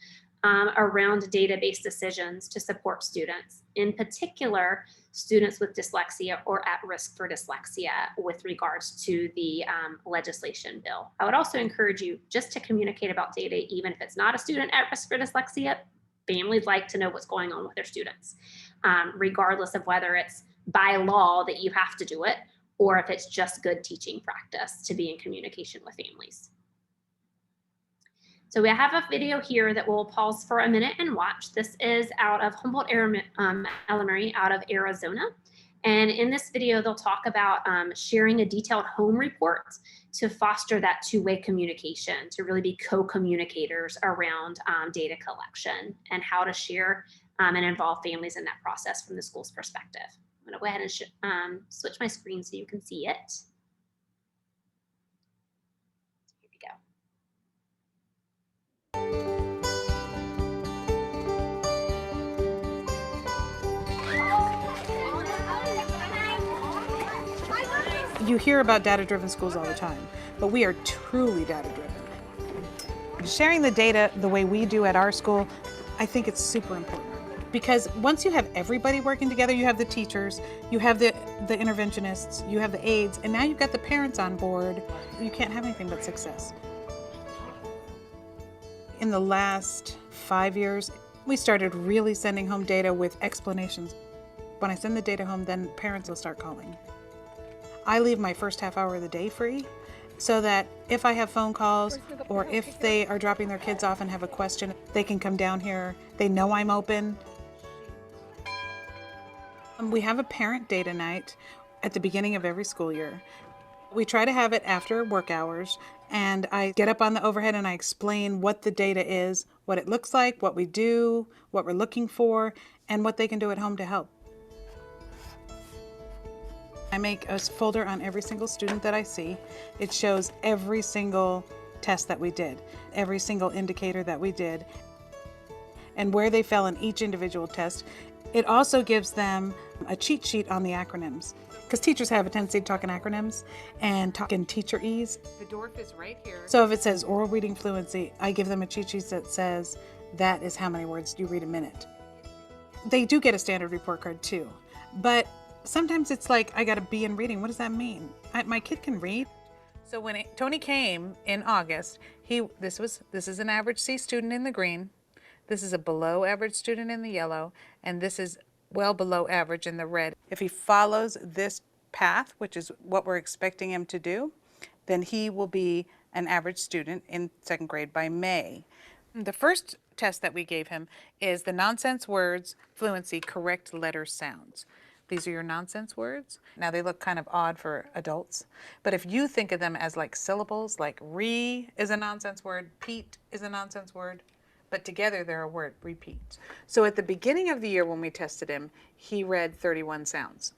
around data-based decisions to support students, in particular, students with dyslexia or at risk for dyslexia with regards to the legislation bill. I would also encourage you just to communicate about data, even if it's not a student at risk for dyslexia. Families like to know what's going on with their students, regardless of whether it's by law that you have to do it, or if it's just good teaching practice to be in communication with families. So we have a video here that we'll pause for a minute and watch. This is out of Humboldt Elementary out of Arizona. And in this video, they'll talk about sharing a detailed home report to foster that two-way communication, to really be co-communicators around data collection and how to share and involve families in that process from the school's perspective. I'm gonna go ahead and switch my screen so you can see it. Here we go.
You hear about data-driven schools all the time, but we are truly data-driven. Sharing the data the way we do at our school, I think it's super important. Because once you have everybody working together, you have the teachers, you have the interventionists, you have the aides, and now you've got the parents on board, you can't have anything but success. In the last 5 years, we started really sending home data with explanations. When I send the data home, then parents will start calling. I leave my first half hour of the day free so that if I have phone calls or if they are dropping their kids off and have a question, they can come down here. They know I'm open. We have a parent data night at the beginning of every school year. We try to have it after work hours, and I get up on the overhead and I explain what the data is, what it looks like, what we do, what we're looking for, and what they can do at home to help. I make a folder on every single student that I see. It shows every single test that we did, every single indicator that we did, and where they fell in each individual test. It also gives them a cheat sheet on the acronyms, because teachers have a tendency to talk in acronyms and talk in teacherese. The DORF is right here. So if it says oral reading fluency, I give them a cheat sheet that says that is how many words you read a minute. They do get a standard report card too, but sometimes it's like, I got a B in reading. What does that mean? My kid can read. So when Tony came in August, this is an average C student in the green. This is a below average student in the yellow, and this is well below average in the red. If he follows this path, which is what we're expecting him to do, then he will be an average student in second grade by May. The first test that we gave him is the nonsense words fluency correct letter sounds. These are your nonsense words. Now they look kind of odd for adults, but if you think of them as like syllables, like re is a nonsense word, peat is a nonsense word, but together they're a word, repeat. So at the beginning of the year when we tested him, he read 31 sounds.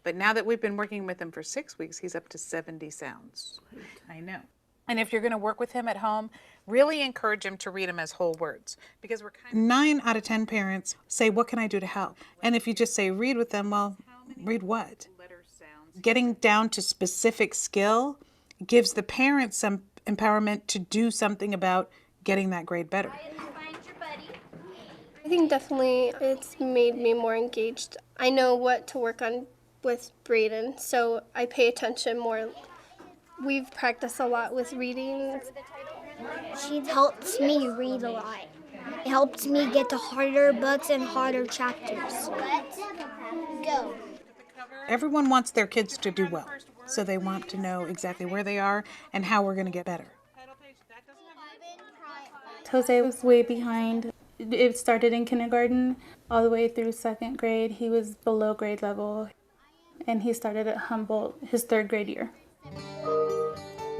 But now that we've been working with him for 6 weeks, he's up to 70 sounds. I know. And if you're going to work with him at home, really encourage him to read them as whole words, because 9 out of 10 parents say, what can I do to help? And if you just say read with them, well, read what? Getting down to specific skill gives the parents some empowerment to do something about getting that grade better.
I think definitely it's made me more engaged. I know what to work on with Brayden, so I pay attention more. We've practiced a lot with reading.
She helps me read a lot. It helps me get to harder books and harder chapters. Let's go.
Everyone wants their kids to do well, so they want to know exactly where they are and how we're going to get better.
Jose was way behind. It started in kindergarten all the way through second grade. He was below grade level, and he started at Humboldt his third grade year.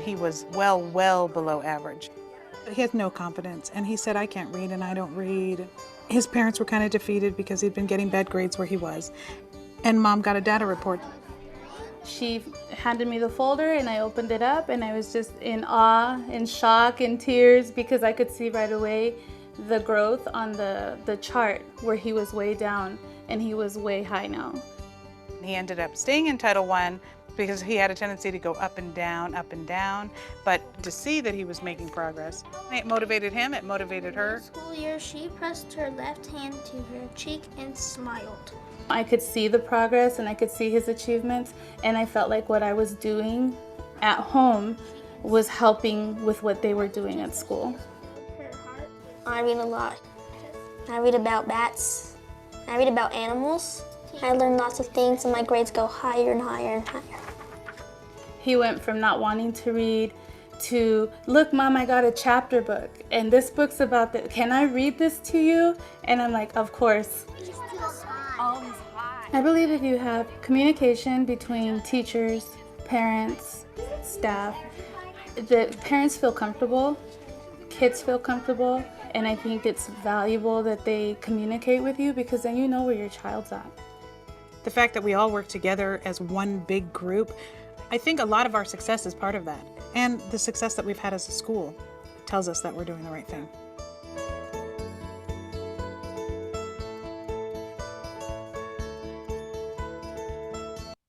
He was well below average. He had no confidence, and he said, I can't read and I don't read. His parents were kind of defeated because he'd been getting bad grades where he was, and Mom got a data report.
She handed me the folder and I opened it up, and I was just in awe, in shock, in tears, because I could see right away the growth on the chart where he was way down and he was way high now.
He ended up staying in Title I because he had a tendency to go up and down, but to see that he was making progress, it motivated him, it motivated her.
School year, she pressed her left hand to her cheek and smiled.
I could see the progress and I could see his achievements, and I felt like what I was doing at home was helping with what they were doing at school.
I read a lot. I read about bats. I read about animals. I learn lots of things, and my grades go higher and higher and higher.
He went from not wanting to read to, look, Mom, I got a chapter book, and this book's about the, can I read this to you? And I'm like, of course. I believe if you have communication between teachers, parents, staff, the parents feel comfortable, kids feel comfortable, and I think it's valuable that they communicate with you, because then you know where your child's at.
The fact that we all work together as one big group, I think a lot of our success is part of that. And the success that we've had as a school tells us that we're doing the right thing.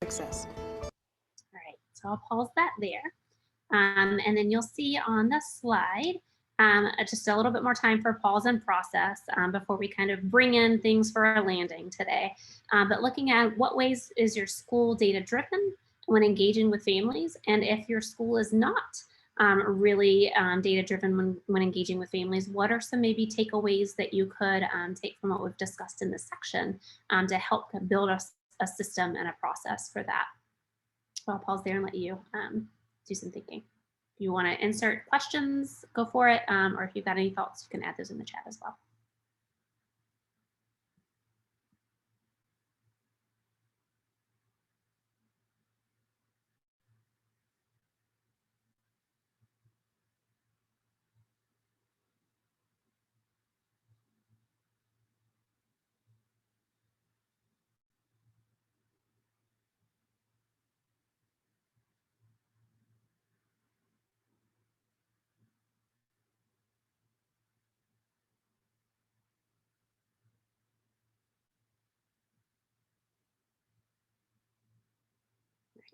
Success.
All right. So I'll pause that there. And then you'll see on the slide just a little bit more time for pause and process before we kind of bring in things for our landing today. But looking at what ways is your school data driven when engaging with families, and if your school is not really data driven when engaging with families, what are some maybe takeaways that you could take from what we've discussed in this section to help build a system and a process for that? So I'll pause there and let you do some thinking. If you want to insert questions, go for it. Or if you've got any thoughts, you can add those in the chat as well.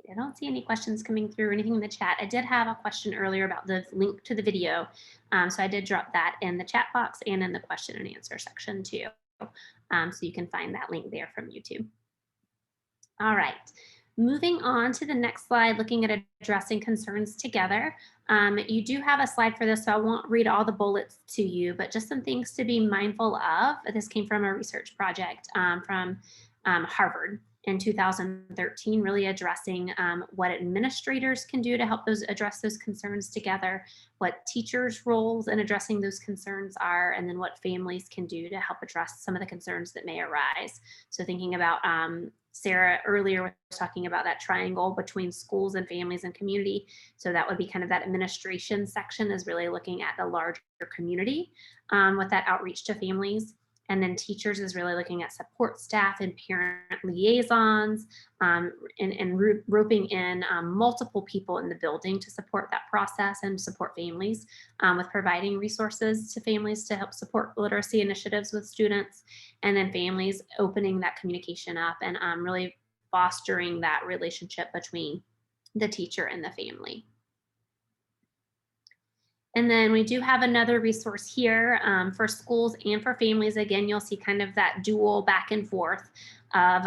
I don't see any questions coming through or anything in the chat. I did have a question earlier about the link to the video. So I did drop that in the chat box and in the question and answer section too. So you can find that link there from YouTube. All right, moving on to the next slide, looking at addressing concerns together. You do have a slide for this, so I won't read all the bullets to you, but just some things to be mindful of. This came from a research project from Harvard in 2013, really addressing what administrators can do to help address those concerns together, what teachers' roles in addressing those concerns are, and then what families can do to help address some of the concerns that may arise. So thinking about Sarah earlier was talking about that triangle between schools and families and community. So that would be kind of that administration section is really looking at the larger community with that outreach to families. And then teachers is really looking at support staff and parent liaisons and roping in multiple people in the building to support that process and support families with providing resources to families to help support literacy initiatives with students. And then families opening that communication up and really fostering that relationship between the teacher and the family. And then we do have another resource here for schools and for families. Again, you'll see kind of that dual back and forth of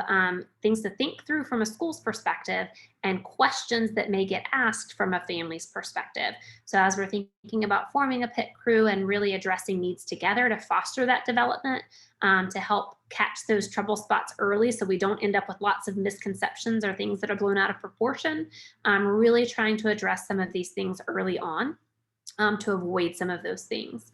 things to think through from a school's perspective and questions that may get asked from a family's perspective. So as we're thinking about forming a PIT crew and really addressing needs together to foster that development, to help catch those trouble spots early so we don't end up with lots of misconceptions or things that are blown out of proportion, really trying to address some of these things early on. To avoid some of those things.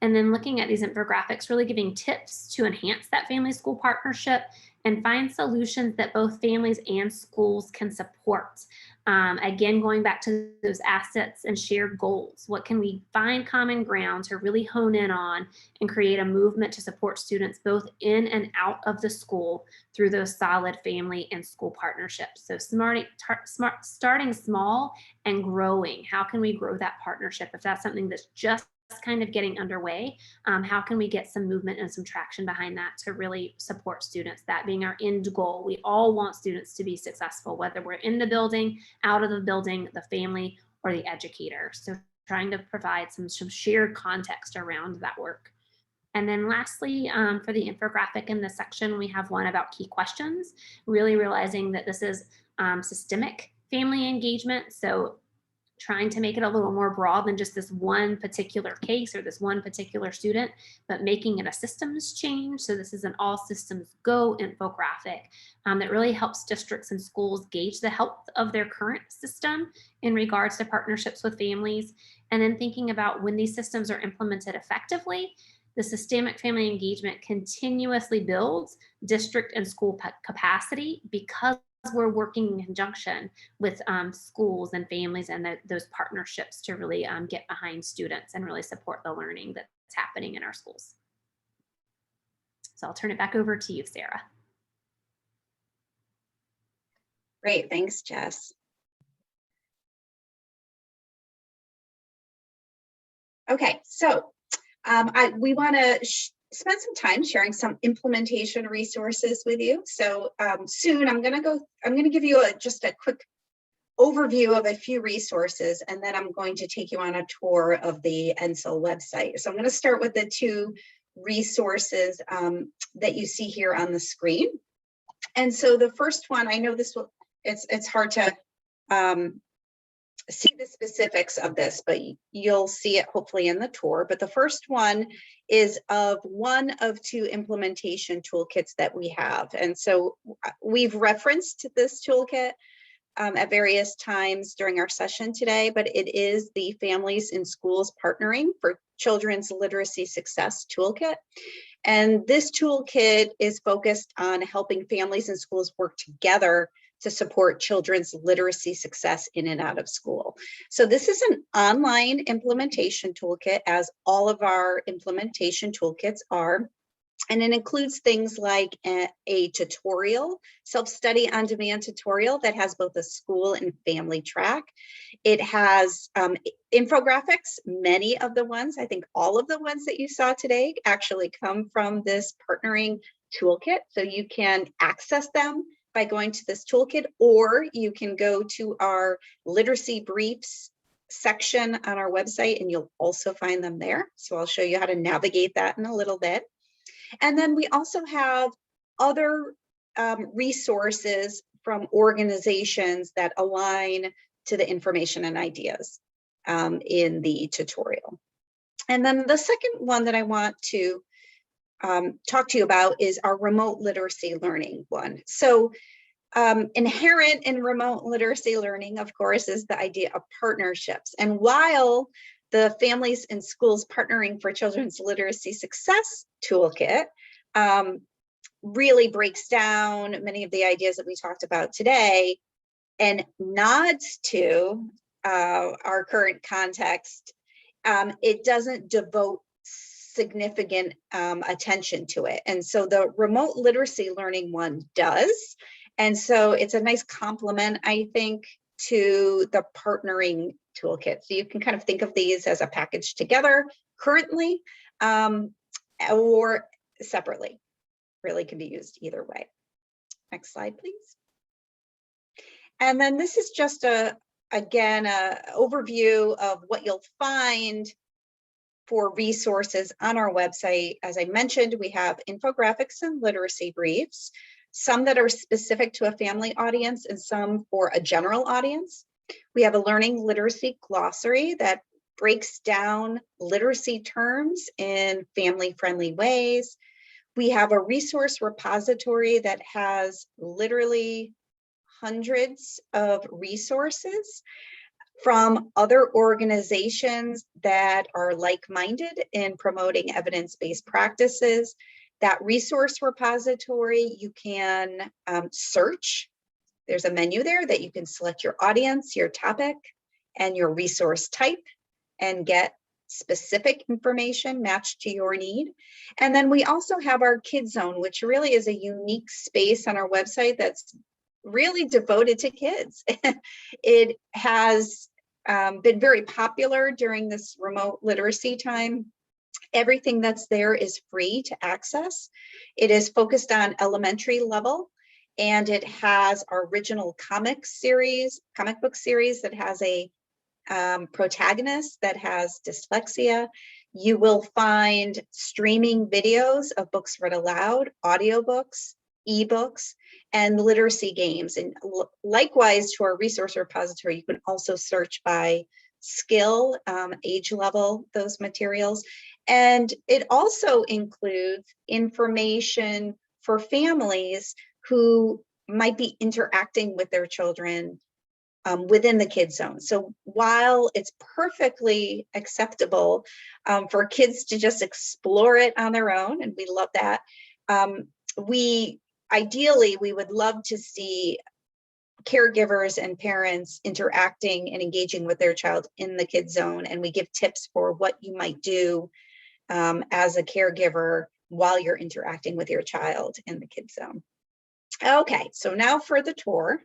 And then looking at these infographics, really giving tips to enhance that family-school partnership and find solutions that both families and schools can support. Again, going back to those assets and shared goals. What can we find common ground to really hone in on and create a movement to support students both in and out of the school through those solid family and school partnerships. So starting small and growing. How can we grow that partnership? If that's something that's just kind of getting underway, how can we get some movement and some traction behind that to really support students, that being our end goal. We all want students to be successful, whether we're in the building, out of the building, the family, or the educator. So trying to provide some shared context around that work. And then lastly, for the infographic in this section, we have one about key questions, really realizing that this is systemic family engagement. So trying to make it a little more broad than just this one particular case or this one particular student, but making it a systems change. So this is an all systems go infographic that really helps districts and schools gauge the health of their current system in regards to partnerships with families. And then thinking about when these systems are implemented effectively, the systemic family engagement continuously builds district and school capacity because we're working in conjunction with schools and families and those partnerships to really get behind students and really support the learning that's happening in our schools. So I'll turn it back over to you, Sarah.
Great, thanks, Jess. Okay, so we want to spend some time sharing some implementation resources with you. So soon I'm going to give you just a quick overview of a few resources, and then I'm going to take you on a tour of the NSIL website. So I'm going to start with the two resources that you see here on the screen. And so the first one, I know this will, it's hard to see the specifics of this, but you'll see it hopefully in the tour. But the first one is of one of two implementation toolkits that we have. And so we've referenced this toolkit at various times during our session today, but it is the Families in Schools Partnering for Children's Literacy Success Toolkit. And this toolkit is focused on helping families and schools work together to support children's literacy success in and out of school. So this is an online implementation toolkit, as all of our implementation toolkits are. And it includes things like a tutorial, self-study on demand tutorial that has both a school and family track. It has infographics. Many of the ones, I think all of the ones that you saw today actually come from this partnering toolkit. So you can access them by going to this toolkit, or you can go to our literacy briefs section on our website and you'll also find them there. So I'll show you how to navigate that in a little bit. And then we also have other resources from organizations that align to the information and ideas in the tutorial. And then the second one that I want to talk to you about is our remote literacy learning one. So inherent in remote literacy learning, of course, is the idea of partnerships. And while the Families in Schools Partnering for Children's Literacy Success Toolkit really breaks down many of the ideas that we talked about today and nods to our current context, it doesn't devote significant attention to it. And so the remote literacy learning one does. And so it's a nice complement, I think, to the partnering toolkit. So you can kind of think of these as a package together currently or separately. Really can be used either way. Next slide, please. And then this is just again, an overview of what you'll find for resources on our website. As I mentioned, we have infographics and literacy briefs, some that are specific to a family audience and some for a general audience. We have a learning literacy glossary that breaks down literacy terms in family-friendly ways. We have a resource repository that has literally hundreds of resources from other organizations that are like-minded in promoting evidence-based practices. That resource repository, you can search. There's a menu there that you can select your audience, your topic, and your resource type and get specific information matched to your need. And then we also have our Kid Zone, which really is a unique space on our website that's really devoted to kids. It has been very popular during this remote literacy time. Everything that's there is free to access. It is focused on elementary level, and it has our original comic book series that has a protagonist that has dyslexia. You will find streaming videos of books read aloud, audiobooks, ebooks, and literacy games. And likewise to our resource repository, you can also search by skill, age level, those materials. And it also includes information for families who might be interacting with their children within the Kid Zone. So while it's perfectly acceptable for kids to just explore it on their own, and we love that, ideally we would love to see caregivers and parents interacting and engaging with their child in the Kid Zone, and we give tips for what you might do as a caregiver while you're interacting with your child in the Kid Zone. Okay, so now for the tour.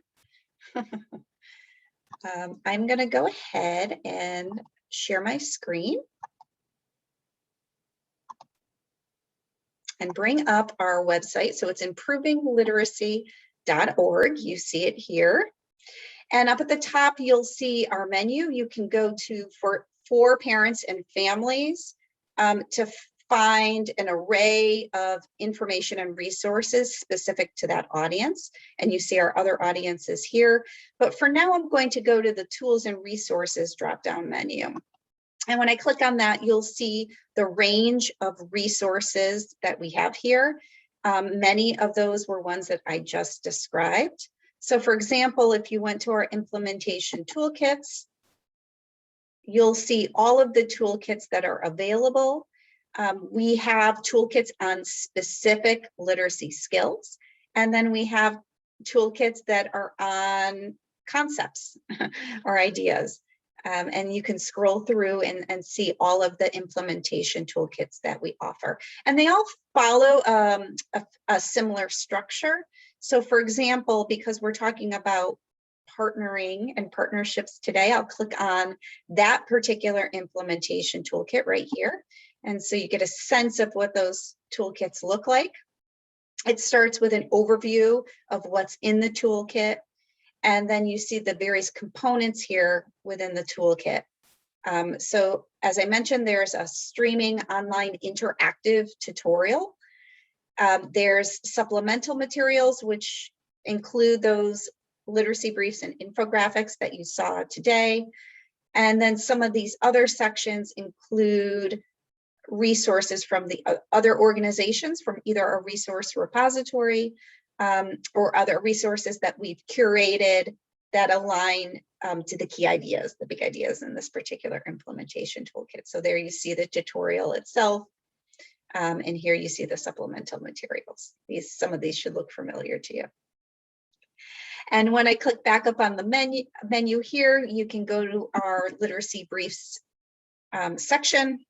I'm going to go ahead and share my screen and bring up our website. So it's improvingliteracy.org. You see it here. And up at the top, you'll see our menu. You can go to for parents and families to find an array of information and resources specific to that audience. And you see our other audiences here. But for now, I'm going to go to the tools and resources drop-down menu. And when I click on that, you'll see the range of resources that we have here. Many of those were ones that I just described. So for example, if you went to our implementation toolkits, you'll see all of the toolkits that are available. We have toolkits on specific literacy skills, and then we have toolkits that are on concepts or ideas. And you can scroll through and see all of the implementation toolkits that we offer. And they all follow a similar structure. So for example, because we're talking about partnering and partnerships today, I'll click on that particular implementation toolkit right here. And so you get a sense of what those toolkits look like. It starts with an overview of what's in the toolkit. And then you see the various components here within the toolkit. So as I mentioned, there's a streaming online interactive tutorial. There's supplemental materials, which include those literacy briefs and infographics that you saw today. And then some of these other sections include resources from the other organizations, from either a resource repository or other resources that we've curated that align to the key ideas, the big ideas in this particular implementation toolkit. So there you see the tutorial itself, and here you see the supplemental materials. Some of these should look familiar to you. And when I click back up on the menu here, you can go to our literacy briefs section,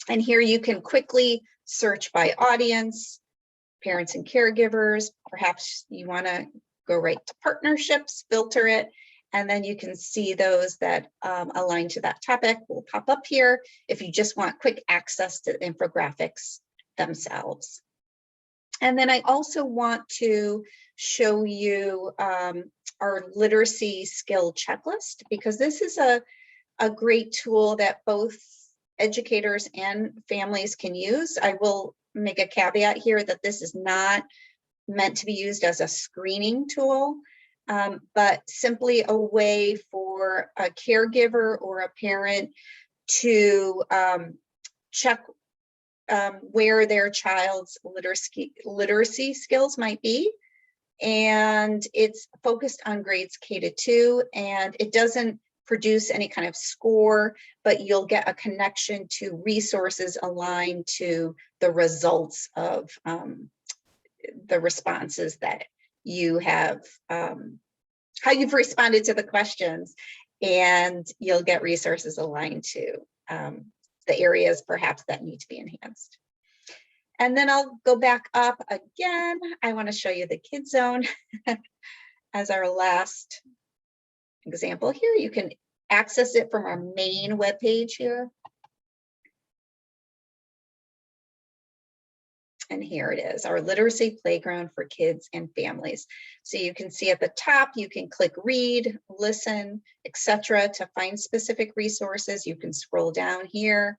and here you can quickly search by audience, parents and caregivers. Perhaps you want to go right to partnerships, filter it, and then you can see those that align to that topic will pop up here if you just want quick access to the infographics themselves. And then I also want to show you our literacy skill checklist, because this is a great tool that both educators and families can use. I will make a caveat here that this is not meant to be used as a screening tool, but simply a way for a caregiver or a parent to check where their child's literacy skills might be. And it's focused on grades K-2, and it doesn't produce any kind of score, but you'll get a connection to resources aligned to the results of the responses that you have, how you've responded to the questions, and you'll get resources aligned to the areas perhaps that need to be enhanced. And then I'll go back up again. I want to show you the Kids Zone as our last example here. You can access it from our main webpage here. And here it is, our literacy playground for kids and families. So you can see at the top, you can click read, listen, etc. to find specific resources. You can scroll down here,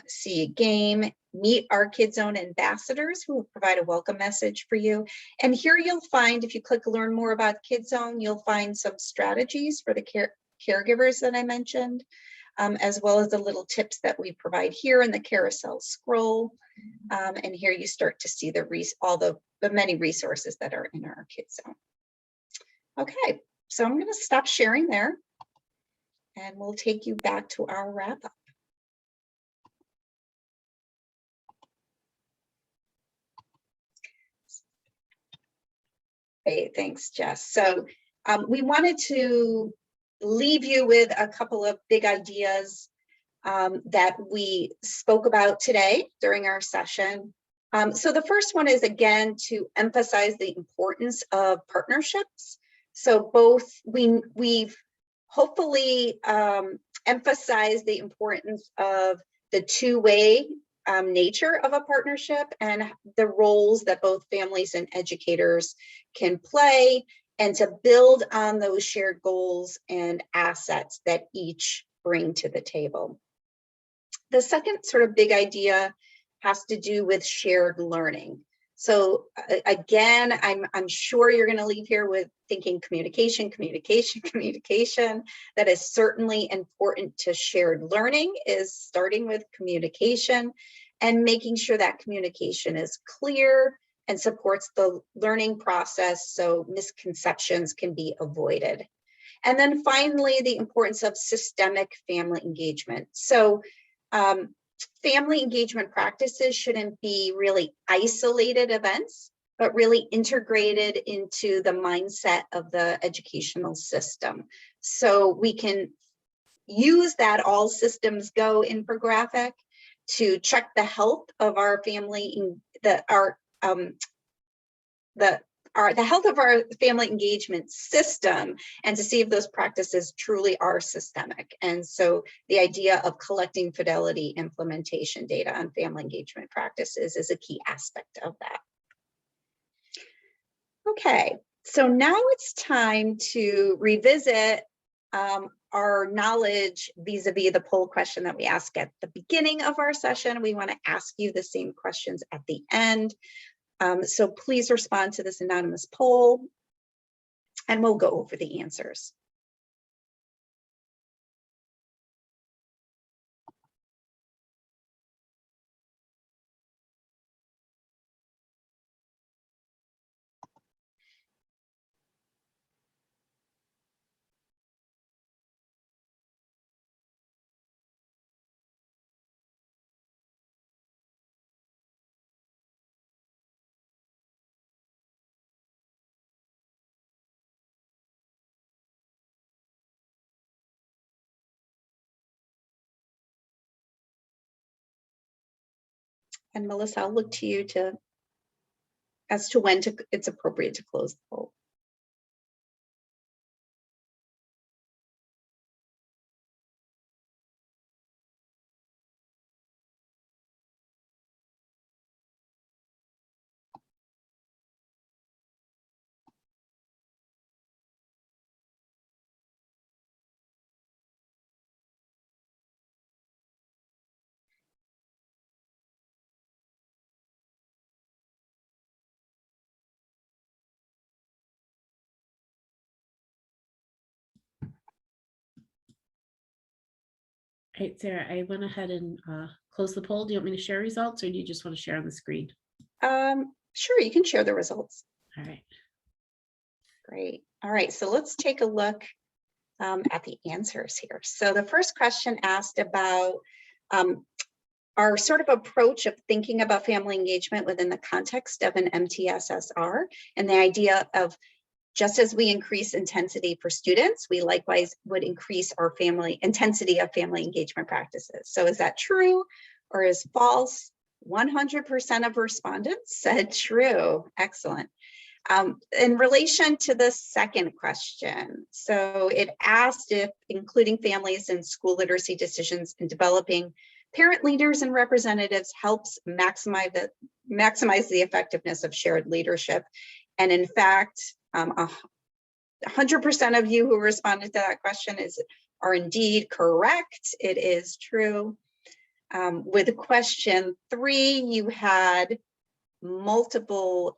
see a game, meet our Kids Zone ambassadors who will provide a welcome message for you. And here you'll find, if you click learn more about Kids Zone, you'll find some strategies for the caregivers that I mentioned, as well as the little tips that we provide here in the carousel scroll. And here you start to see all the many resources that are in our Kids Zone. Okay, so I'm going to stop sharing there, and we'll take you back to our wrap up. Hey, thanks, Jess. So we wanted to leave you with a couple of big ideas that we spoke about today during our session. So the first one is, again, to emphasize the importance of partnerships. So both we've hopefully emphasized the importance of the two-way nature of a partnership and the roles that both families and educators can play, and to build on those shared goals and assets that each bring to the table. The second sort of big idea has to do with shared learning. So again, I'm sure you're going to leave here with thinking communication. That is certainly important to shared learning, is starting with communication and making sure that communication is clear and supports the learning process so misconceptions can be avoided. And then finally, the importance of systemic family engagement. So family engagement practices shouldn't be really isolated events, but really integrated into the mindset of the educational system. So we can use that all systems go infographic to check the health of our family, the health of our family engagement system, and to see if those practices truly are systemic. And so the idea of collecting fidelity implementation data on family engagement practices is a key aspect of that. Okay, so now it's time to revisit our knowledge vis-a-vis the poll question that we asked at the beginning of our session. We want to ask you the same questions at the end. So please respond to this anonymous poll and we'll go over the answers. And Melissa, I'll look to you as to when it's appropriate to close the poll.
All right, Sarah, I went ahead and closed the poll. Do you want me to share results, or do you just want to share on the screen?
Sure, you can share the results.
All right.
Great. All right, so let's take a look at the answers here. So the first question asked about our sort of approach of thinking about family engagement within the context of an MTSSR, and the idea of just as we increase intensity for students, we likewise would increase our intensity of family engagement practices. So is that true or is false? 100% of respondents said true. Excellent. In relation to the second question, so it asked if including families in school literacy decisions and developing parent leaders and representatives helps maximize the effectiveness of shared leadership. And in fact, 100% of you who responded to that question are indeed correct. It is true. With question 3, you had multiple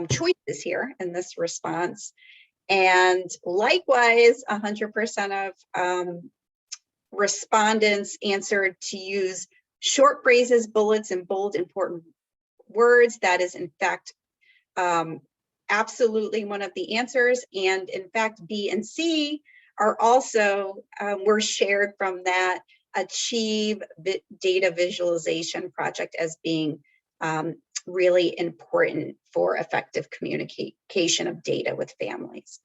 choices here in this response. And likewise, 100% of respondents answered to use short phrases, bullets, and bold important words. That is in fact absolutely one of the answers. And in fact, B and C are also were shared from that Achieve data visualization project as being really important for effective communication of data with families.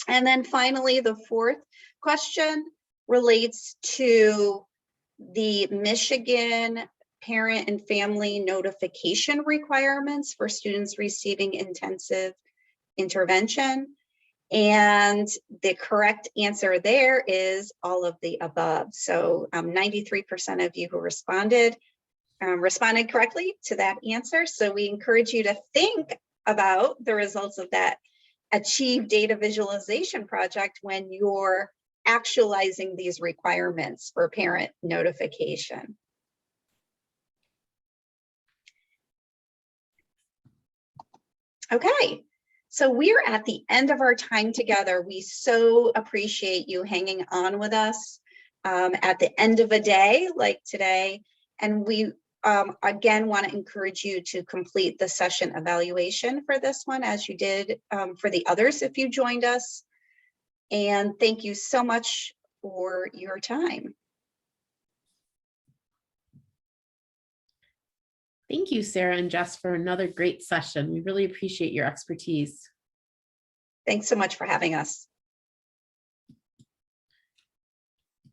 And then finally, the fourth question relates to the Michigan parent and family notification requirements for students receiving intensive intervention. And the correct answer there is all of the above. So 93% of you who responded correctly to that answer. So we encourage you to think about the results of that achieve data visualization project when you're actualizing these requirements for parent notification. Okay, so we're at the end of our time together. We so appreciate you hanging on with us at the end of a day like today. And we again want to encourage you to complete the session evaluation for this one, as you did for the others if you joined us. And thank you so much for your time.
Thank you, Sarah and Jess, for another great session. We really appreciate your expertise.
Thanks so much for having us.